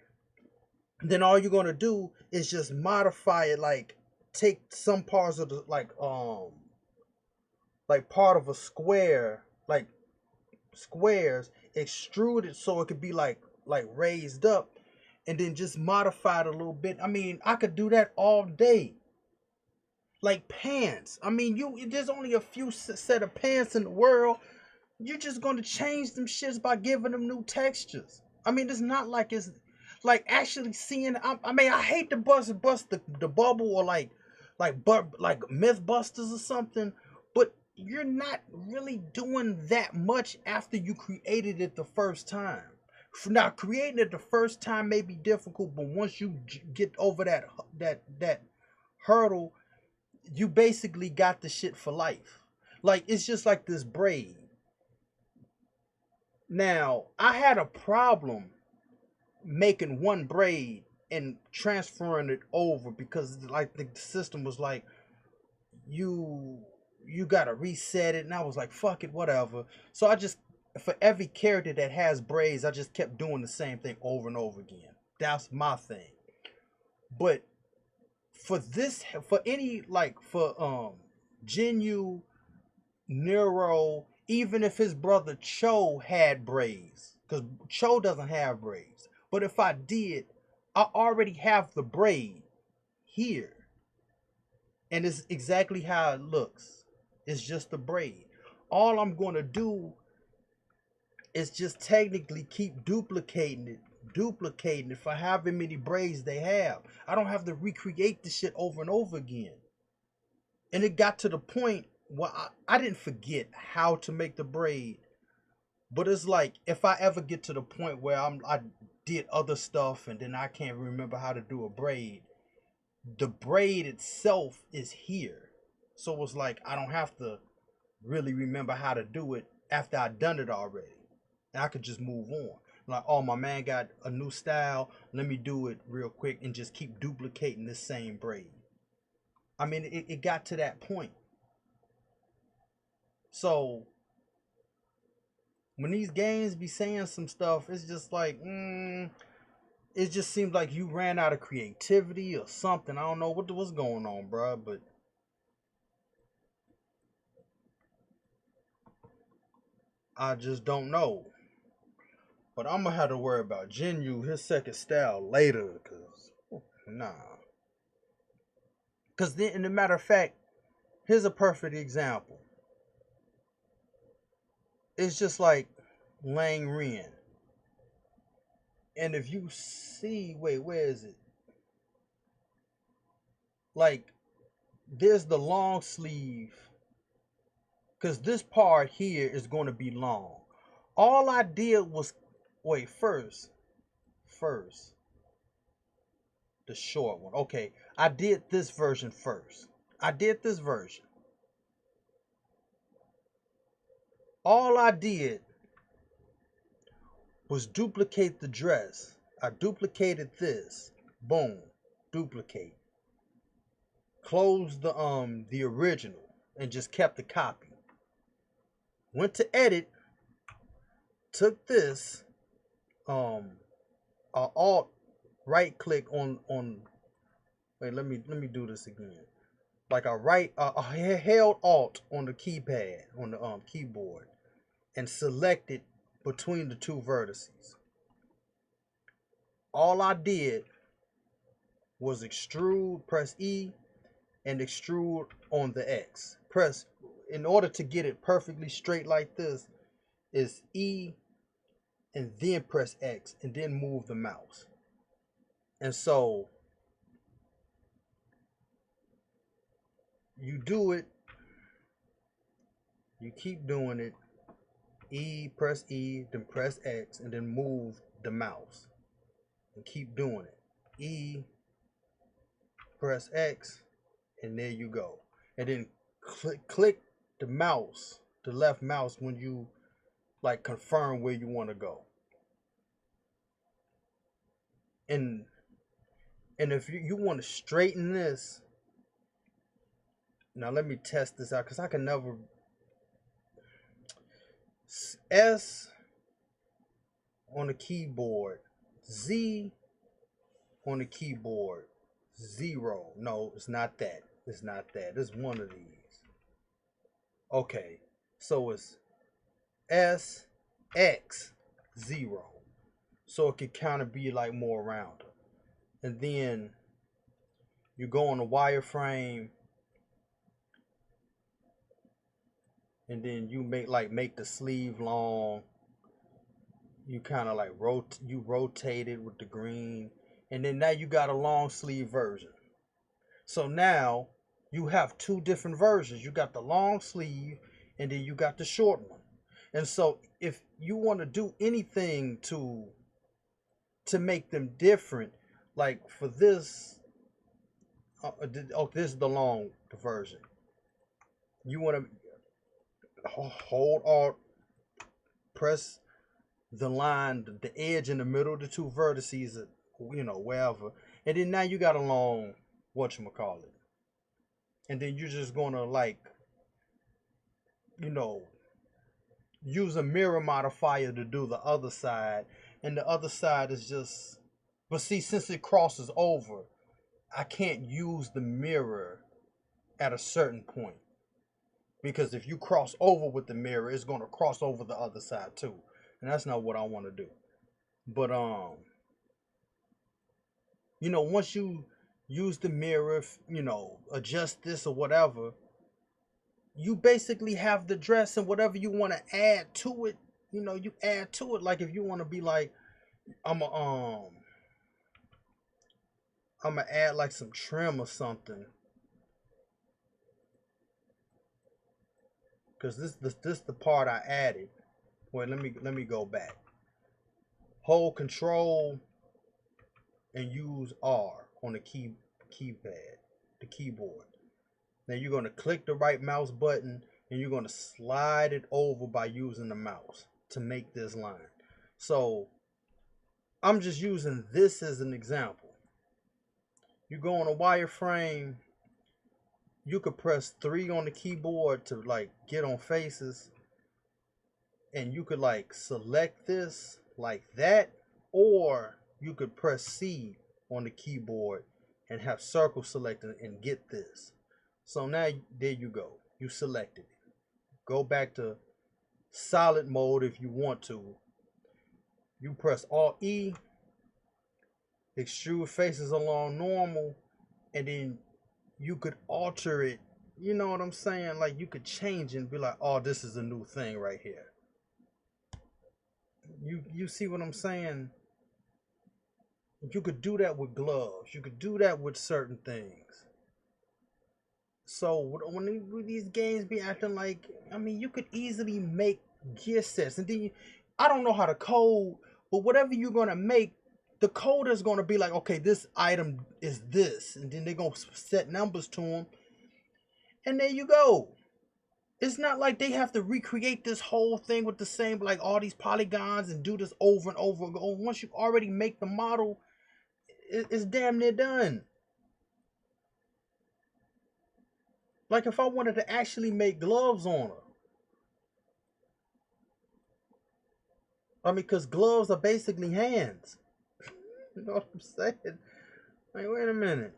Then all you're gonna do is just modify it, like take some parts of the like part of a square, like squares, extrude it so it could be like raised up, and then just modify it a little bit. I mean, I could do that all day. Like pants. I mean, there's only a few set of pants in the world. You're just gonna change them shits by giving them new textures. I mean, it's not like it's like actually seeing. I mean, I hate to bust the bubble or like Mythbusters or something, but you're not really doing that much after you created it the first time. Now, creating it the first time may be difficult, but once you get over that hurdle, you basically got the shit for life. Like, it's just like this braid. Now, I had a problem making one braid and transferring it over, because like the system was like, you gotta reset it, and I was like, fuck it, whatever. So I just, for every character that has braids, I just kept doing the same thing over and over again. That's my thing. But for any like for Jinyu, Nero, even if his brother Cho had braids, because Cho doesn't have braids. But if I did, I already have the braid here, and it's exactly how it looks. It's just the braid. All I'm going to do is just technically keep duplicating it for however many braids they have. I don't have to recreate the shit over and over again. And it got to the point where I didn't forget how to make the braid, but it's like if I ever get to the point where I did other stuff and then I can't remember how to do a braid, the braid itself is here. So it's like I don't have to really remember how to do it after I done it already. And I could just move on. Like, oh, my man got a new style. Let me do it real quick and just keep duplicating the same braid. I mean, it got to that point. So when these games be saying some stuff, it's just like, it just seems like you ran out of creativity or something. I don't know what's going on, bro, but I just don't know. But I'm gonna have to worry about Jinyu, his second style later, cause nah. Cause then, in the matter of fact, here's a perfect example. It's just like Lang Ren. And if you see, wait, where is it? Like, there's the long sleeve, because this part here is going to be long. All I did was, wait, first, the short one. Okay, I did this version first. I did this version. All I did was duplicate the dress. I duplicated this. Boom. Duplicate. Closed the original and just kept the copy. Went to edit, took this, alt right click on wait, let me do this again. Like I held alt on the keypad on the keyboard and selected between the two vertices. All I did was extrude, press E, and extrude on the X. Press, in order to get it perfectly straight like this, is E and then press X and then move the mouse. And so you do it, you keep doing it, press E, then press X, and then move the mouse. And keep doing it. E, press X, and there you go. And then click the mouse, the left mouse, when you like confirm where you want to go. And if you want to straighten this, now let me test this out because I can never. S on the keyboard, Z on the keyboard, 0. No, it's not that. It's not that. It's one of these. Okay, so it's S, X, 0. So it could kind of be like more round. And then you go on the wireframe, and then you make the sleeve long. You kind of like rotate it with the green, and then now you got a long sleeve version. So now you have two different versions. You got the long sleeve, and then you got the short one. And so if you want to do anything to make them different, like for this, this is the long version. You want to hold Alt, press the line, the edge in the middle of the two vertices, wherever, and then now you got a long whatchamacallit. And then you're just gonna use a mirror modifier to do the other side, and the other side is just, but see, since it crosses over, I can't use the mirror at a certain point, because if you cross over with the mirror, it's gonna cross over the other side too, and that's not what I want to do. But You know, once you use the mirror, you know, adjust this or whatever, you basically have the dress, and whatever you want to add to it, you know, you add to it. Like if you want to be like, I'm a I'm gonna add like some trim or something, because this the part I added. Wait, let me go back. Hold Control and use R on the keypad, the keyboard. Now you're gonna click the right mouse button and you're gonna slide it over by using the mouse to make this line. So I'm just using this as an example. You go on a wireframe, you could press 3 on the keyboard to like get on faces, and you could like select this like that, or you could press C on the keyboard and have circle selected and get this. So now there you go, you selected it. Go back to solid mode if you want to. You press Alt E, extrude faces along normal, and then you could alter it. You know what I'm saying? Like you could change and be like, oh, this is a new thing right here. You see what I'm saying? You could do that with gloves. You could do that with certain things. So when these games be acting like, I mean, you could easily make gear sets, and then I don't know how to code, but whatever you're gonna make, the coder's gonna be like, okay, this item is this, and then they're gonna set numbers to them, and there you go. It's not like they have to recreate this whole thing with the same, like all these polygons and do this over and over again. Once you already make the model, it's damn near done. Like if I wanted to actually make gloves on her, I mean, because gloves are basically hands. You know what I'm saying? Like, wait a minute.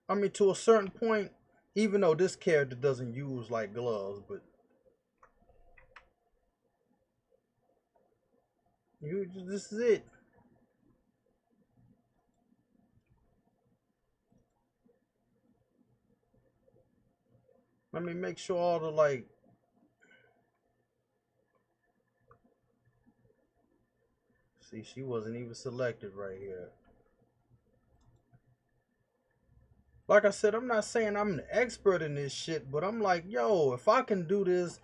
I mean, to a certain point, even though this character doesn't use like gloves, but this is it. Let me make sure all the like. See, she wasn't even selected right here. Like I said, I'm not saying I'm an expert in this shit, but I'm like, yo, if I can do this,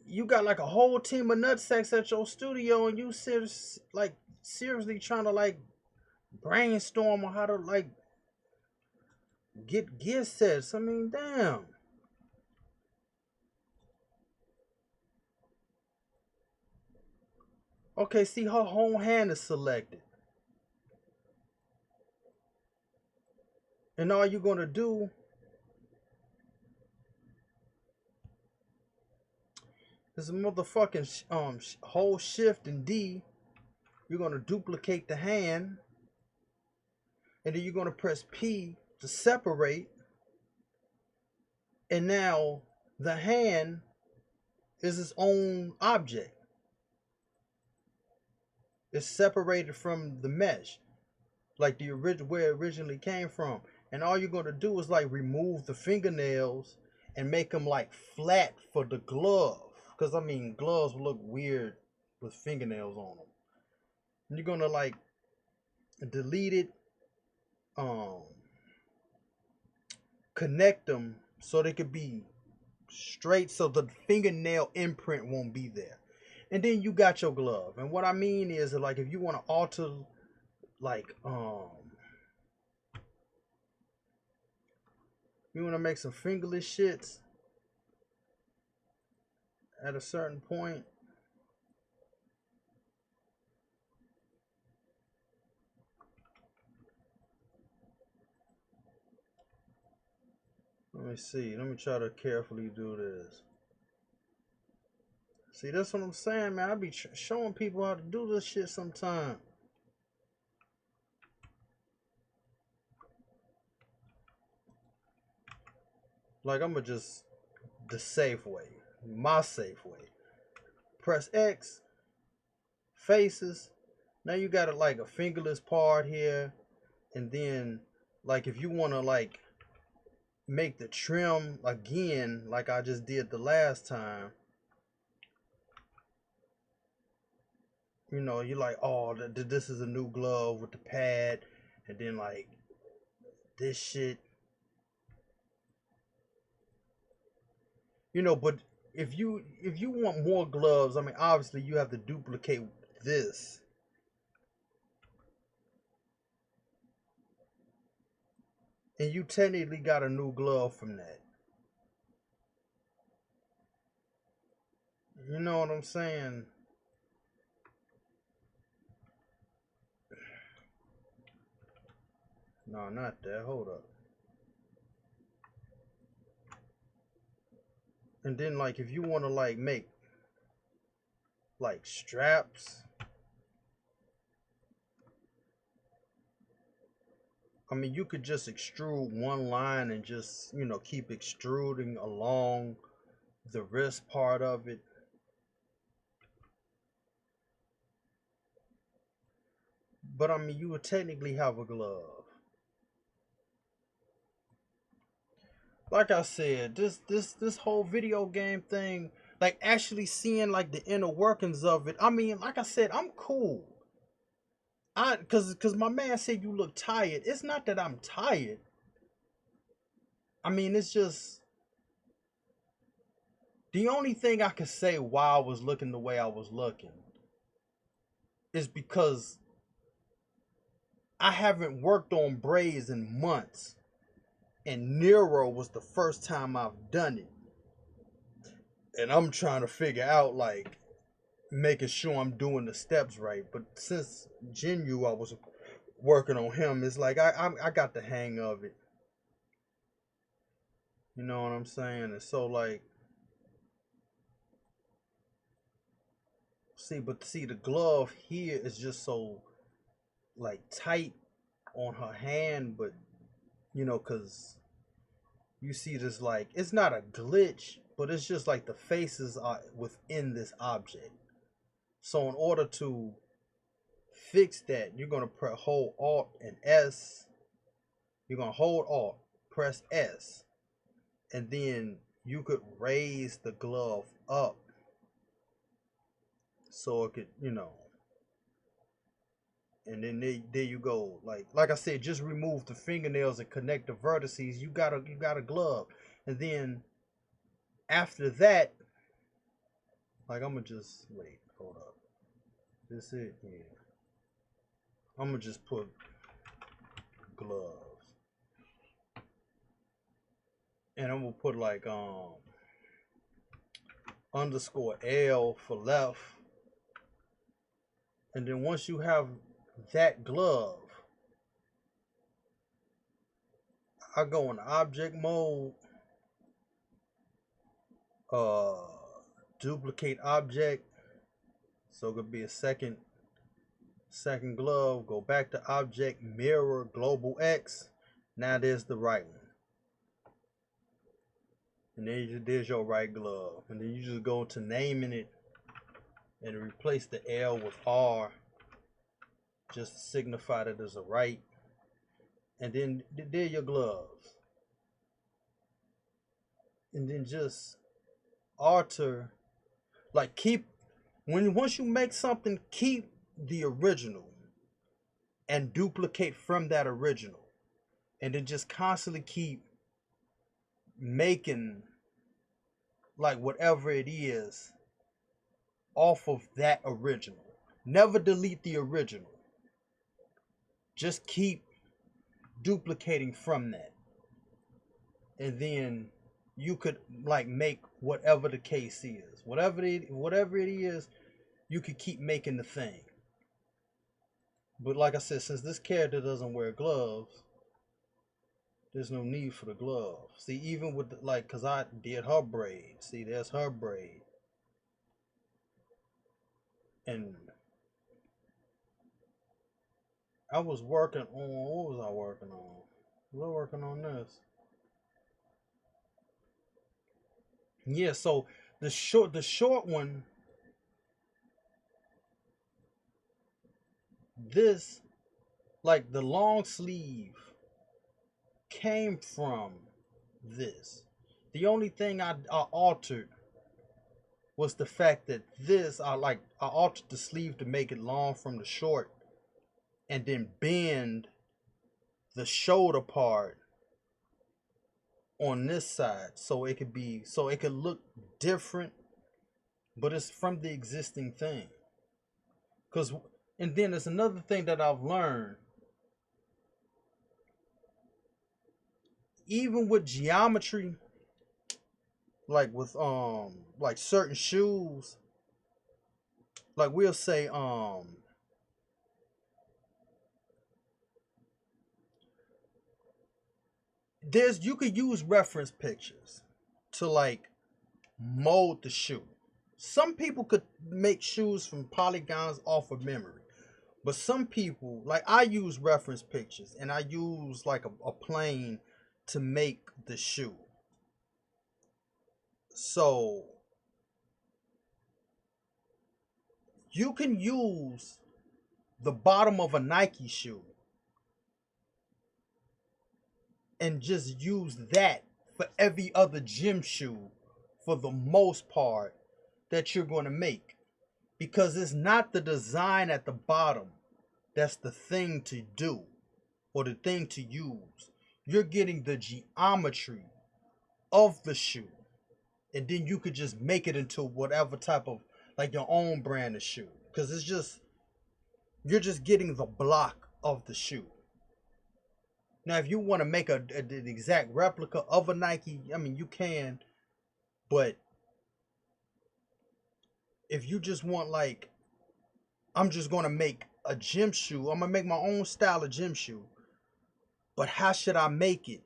you got like a whole team of nutsacks at your studio, and you seriously trying to like brainstorm on how to like get gear sets. I mean, damn. Okay, see, her whole hand is selected. And all you're gonna do is a motherfucking hold shift and D. You're gonna duplicate the hand, and then you're gonna press P to separate. And now the hand is its own object. It's separated from the mesh, like the original where it originally came from. And all you're gonna do is like remove the fingernails and make them like flat for the glove. Cause I mean, gloves look weird with fingernails on them. And you're gonna like delete it, um, connect them so they could be straight, so the fingernail imprint won't be there. And then you got your glove. And what I mean is that, like, if you want to alter, like, you want to make some fingerless shits at a certain point. Let me see. Let me try to carefully do this. See, that's what I'm saying, man. I be showing people how to do this shit sometime. Like, I'm gonna just the safe way, my safe way. Press X, faces, Now you got like a fingerless part here, and then like if you want to like make the trim again like I just did the last time, you know, you're like, oh, this is a new glove with the pad, and then like this shit, you know. But if you want more gloves, I mean, obviously you have to duplicate this, and you technically got a new glove from that. You know what I'm saying? No, not that. Hold up. And then like if you want to like make like straps, I mean, you could just extrude one line and just, you know, keep extruding along the wrist part of it. But I mean, you would technically have a glove. Like I said, this whole video game thing, like actually seeing like the inner workings of it. I mean, like I said, I'm cool. Cause my man said you look tired. It's not that I'm tired. I mean, it's just the only thing I could say why I was looking the way I was looking is because I haven't worked on braids in months, and Nero was the first time I've done it. And I'm trying to figure out like making sure I'm doing the steps right. But since Genu, I was working on him, it's like I got the hang of it. You know what I'm saying? And so like, see the glove here is just so like tight on her hand, but you know, cause you see this like it's not a glitch, but it's just like the faces are within this object. So in order to fix that, you're gonna hold Alt and S. You're gonna hold Alt, press S, and then you could raise the glove up so it could, you know, and then there you go. Like I said, just remove the fingernails and connect the vertices. You got a glove, and then after that, like I'm gonna just wait. Hold up. This it? Yeah. I'm gonna just put gloves, and I'm gonna put like underscore L for left, and then once you have that glove, I go in object mode, uh, duplicate object, so it could be a second glove. Go back to object, mirror, global X. Now there's the right one, and then there's your right glove, and then you just go to naming it and replace the L with R, just to signify that there's a right, and then there your gloves, and then just alter, like keep once you make something, keep the original and duplicate from that original, and then just constantly keep making like whatever it is off of that original. Never delete the original, just keep duplicating from that, and then you could like make whatever the case is, whatever it is, you could keep making the thing. But like I said, since this character doesn't wear gloves, there's no need for the glove. See, even with like, cause I did her braid. See, there's her braid, and I was working on, what was I working on? Was I working on this? Yeah. So the short one, this, like the long sleeve came from this. The only thing I altered was the fact that this, I altered the sleeve to make it long from the short and then bend the shoulder part on this side so it could look different, but it's from the existing thing. Cause and then there's another thing that I've learned. Even with geometry, like with like certain shoes, like we'll say there's you could use reference pictures to like mold the shoe. Some people could make shoes from polygons off of memory. But some people, like I use reference pictures and I use like a plane to make the shoe. So you can use the bottom of a Nike shoe and just use that for every other gym shoe for the most part that you're going to make. Because it's not the design at the bottom that's the thing to do or the thing to use. You're getting the geometry of the shoe. And then you could just make it into whatever type of, like your own brand of shoe. Because it's just, you're just getting the block of the shoe. Now, if you want to make an exact replica of a Nike, I mean, you can. But if you just want, like, I'm just going to make a gym shoe. I'm going to make my own style of gym shoe. But how should I make it?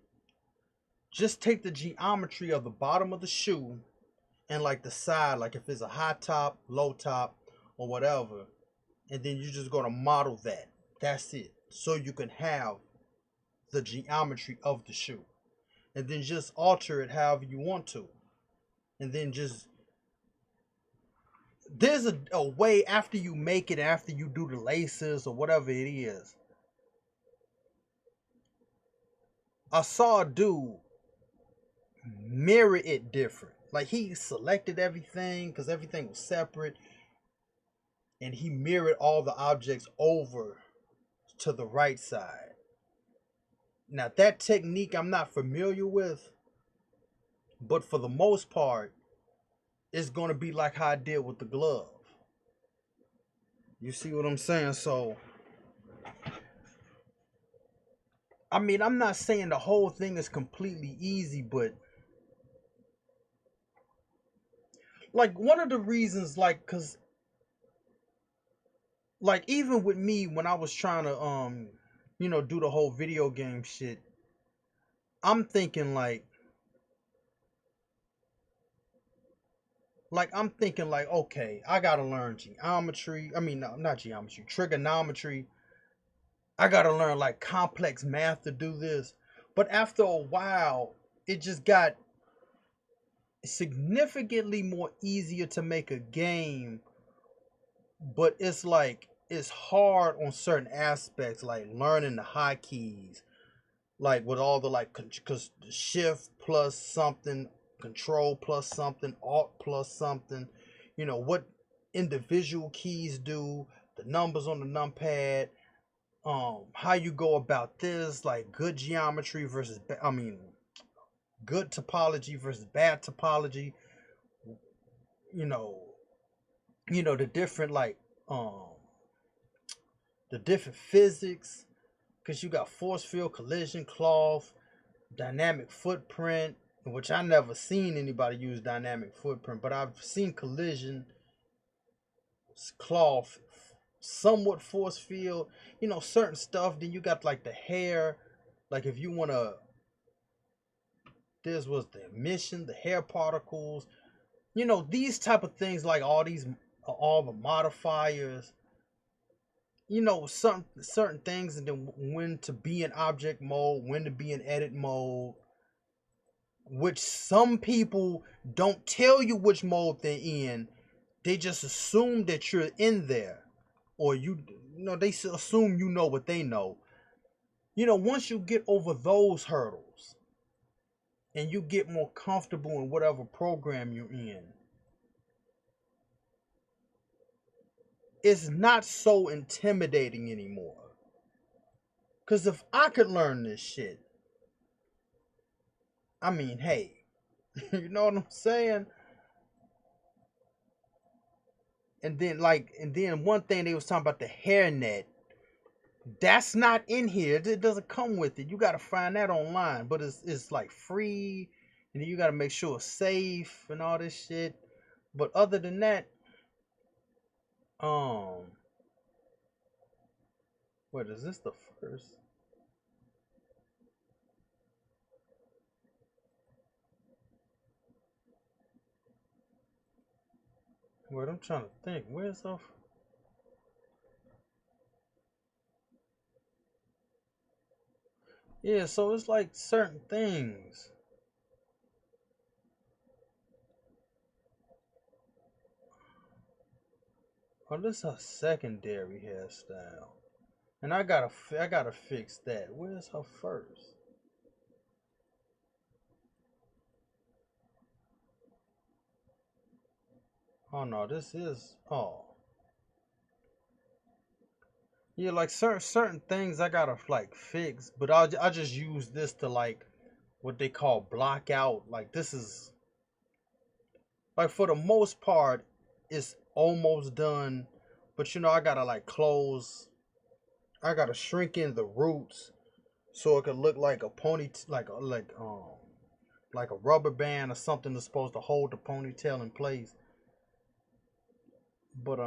Just take the geometry of the bottom of the shoe and like the side, like if it's a high top, low top, or whatever. And then you're just going to model that. That's it. So you can have the geometry of the shoe. And then just alter it however you want to. And then just, there's a way after you make it, after you do the laces or whatever it is. I saw a dude mirror it different. Like he selected everything because everything was separate. And he mirrored all the objects over to the right side. Now that technique I'm not familiar with. But for the most part, it's going to be like how I did with the glove. You see what I'm saying? So, I mean, I'm not saying the whole thing is completely easy, but like one of the reasons, like, cause like even with me when I was trying to do the whole video game shit, I'm thinking I'm thinking like, okay, I gotta learn geometry. I mean, no, not geometry, trigonometry. I gotta learn like complex math to do this. But after a while, it just got significantly more easier to make a game. But it's like it's hard on certain aspects, like learning the hotkeys, like with all the like, cause shift plus something, control plus something, alt plus something. What individual keys do, the numbers on the numpad, how you go about this, like good geometry versus good topology versus bad topology. You know, the different like the different physics, because you got force field, collision, cloth, dynamic footprint, which I never seen anybody use dynamic footprint, but I've seen collision, cloth, somewhat force field, certain stuff. Then you got like the hair, like if you want to, this was the emission, the hair particles, these type of things, like all the modifiers, certain things, and then when to be in object mode, when to be in edit mode, which some people don't tell you which mode they're in. They just assume that you're in there. or they assume you know what they know. Once you get over those hurdles and you get more comfortable in whatever program you're in, it's not so intimidating anymore. Because if I could learn this shit, I mean, hey, you know what I'm saying? And then one thing they was talking about the hairnet. That's not in here. It doesn't come with it. You gotta find that online. But it's like free, and then you gotta make sure it's safe and all this shit. But other than that, um, what is this the first? What I'm trying to think. Where's off? Yeah, so it's like certain things. Oh, this is a secondary hairstyle, and I gotta fix that. Where's her first? Oh no, this is yeah, like certain things I gotta like fix, but I just use this to like what they call block out. Like this is like for the most part, it's almost done, but I gotta like close. I gotta shrink in the roots so it could look like a pony, like a rubber band or something that's supposed to hold the ponytail in place. But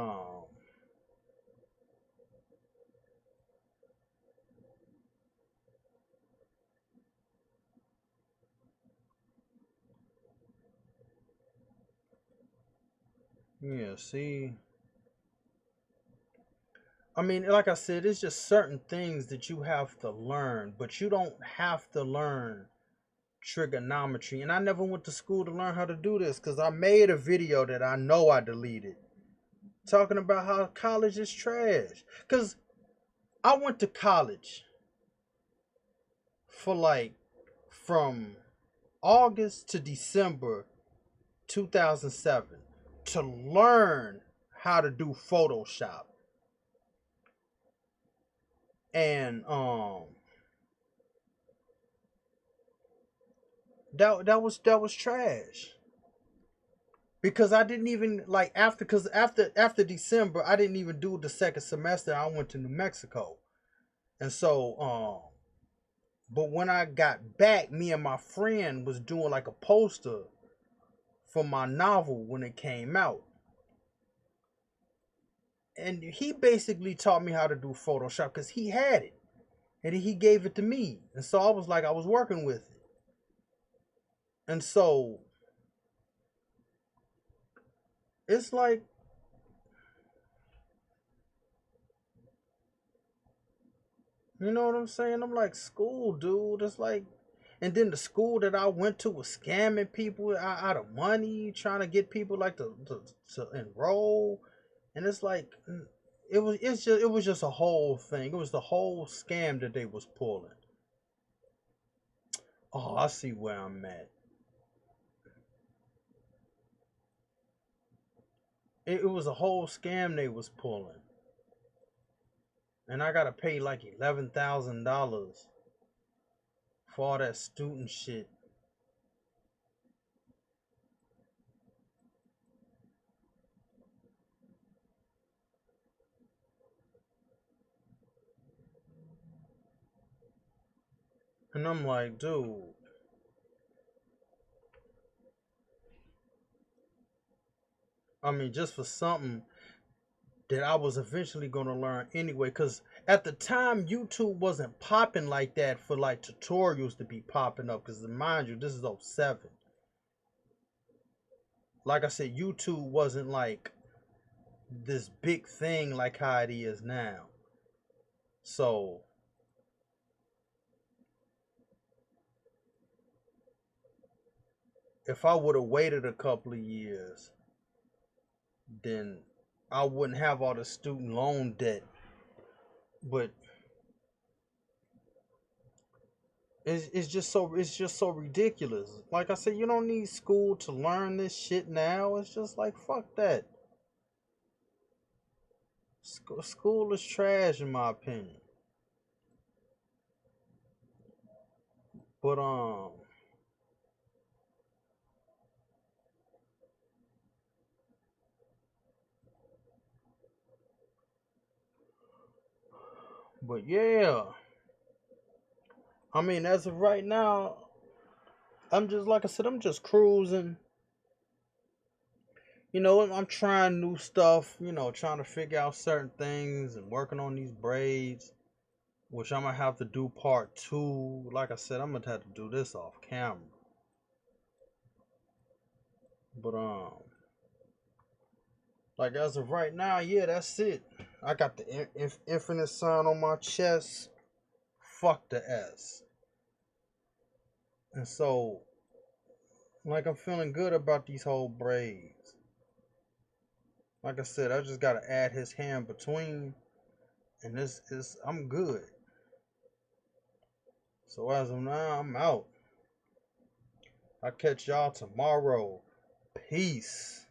yeah, see, I mean, like I said, it's just certain things that you have to learn, but you don't have to learn trigonometry. And I never went to school to learn how to do this because I made a video that I know I deleted talking about how college is trash. Because I went to college for like from August to December 2007 to learn how to do Photoshop. And that was trash because I didn't even like after December I didn't even do the second semester. I went to New Mexico, and so but when I got back, me and my friend was doing like a poster for my novel when it came out, and he basically taught me how to do Photoshop because he had it and he gave it to me, and so I was like I was working with it, and so it's like you know what I'm saying? I'm like, school, dude. It's like, and then the school that I went to was scamming people out of money, trying to get people like to enroll, and it's like, it was just a whole thing. It was the whole scam that they was pulling. Oh, I see where I'm at. It was a whole scam they was pulling, and I gotta pay like $11,000 for all that student shit. And I'm like, dude, I mean, just for something that I was eventually going to learn anyway. Because at the time, YouTube wasn't popping like that for like tutorials to be popping up. Because mind you, this is '07. Like I said, YouTube wasn't like this big thing like how it is now. So if I would have waited a couple of years, then I wouldn't have all the student loan debt. But it's just so ridiculous. Like I said, you don't need school to learn this shit now. It's just like fuck that. School is trash in my opinion. But yeah. I mean, as of right now, I'm just like I said, I'm just cruising. You know, I'm trying new stuff. You know, trying to figure out certain things and working on these braids, which I'm gonna have to do part two. Like I said, I'm gonna have to do this off camera. But like as of right now, yeah, that's it. I got the infinite sign on my chest. Fuck the S. And so, like, I'm feeling good about these whole braids. Like I said, I just gotta add his hair in between, and this is I'm good. So as of now, I'm out. I'll catch y'all tomorrow. Peace.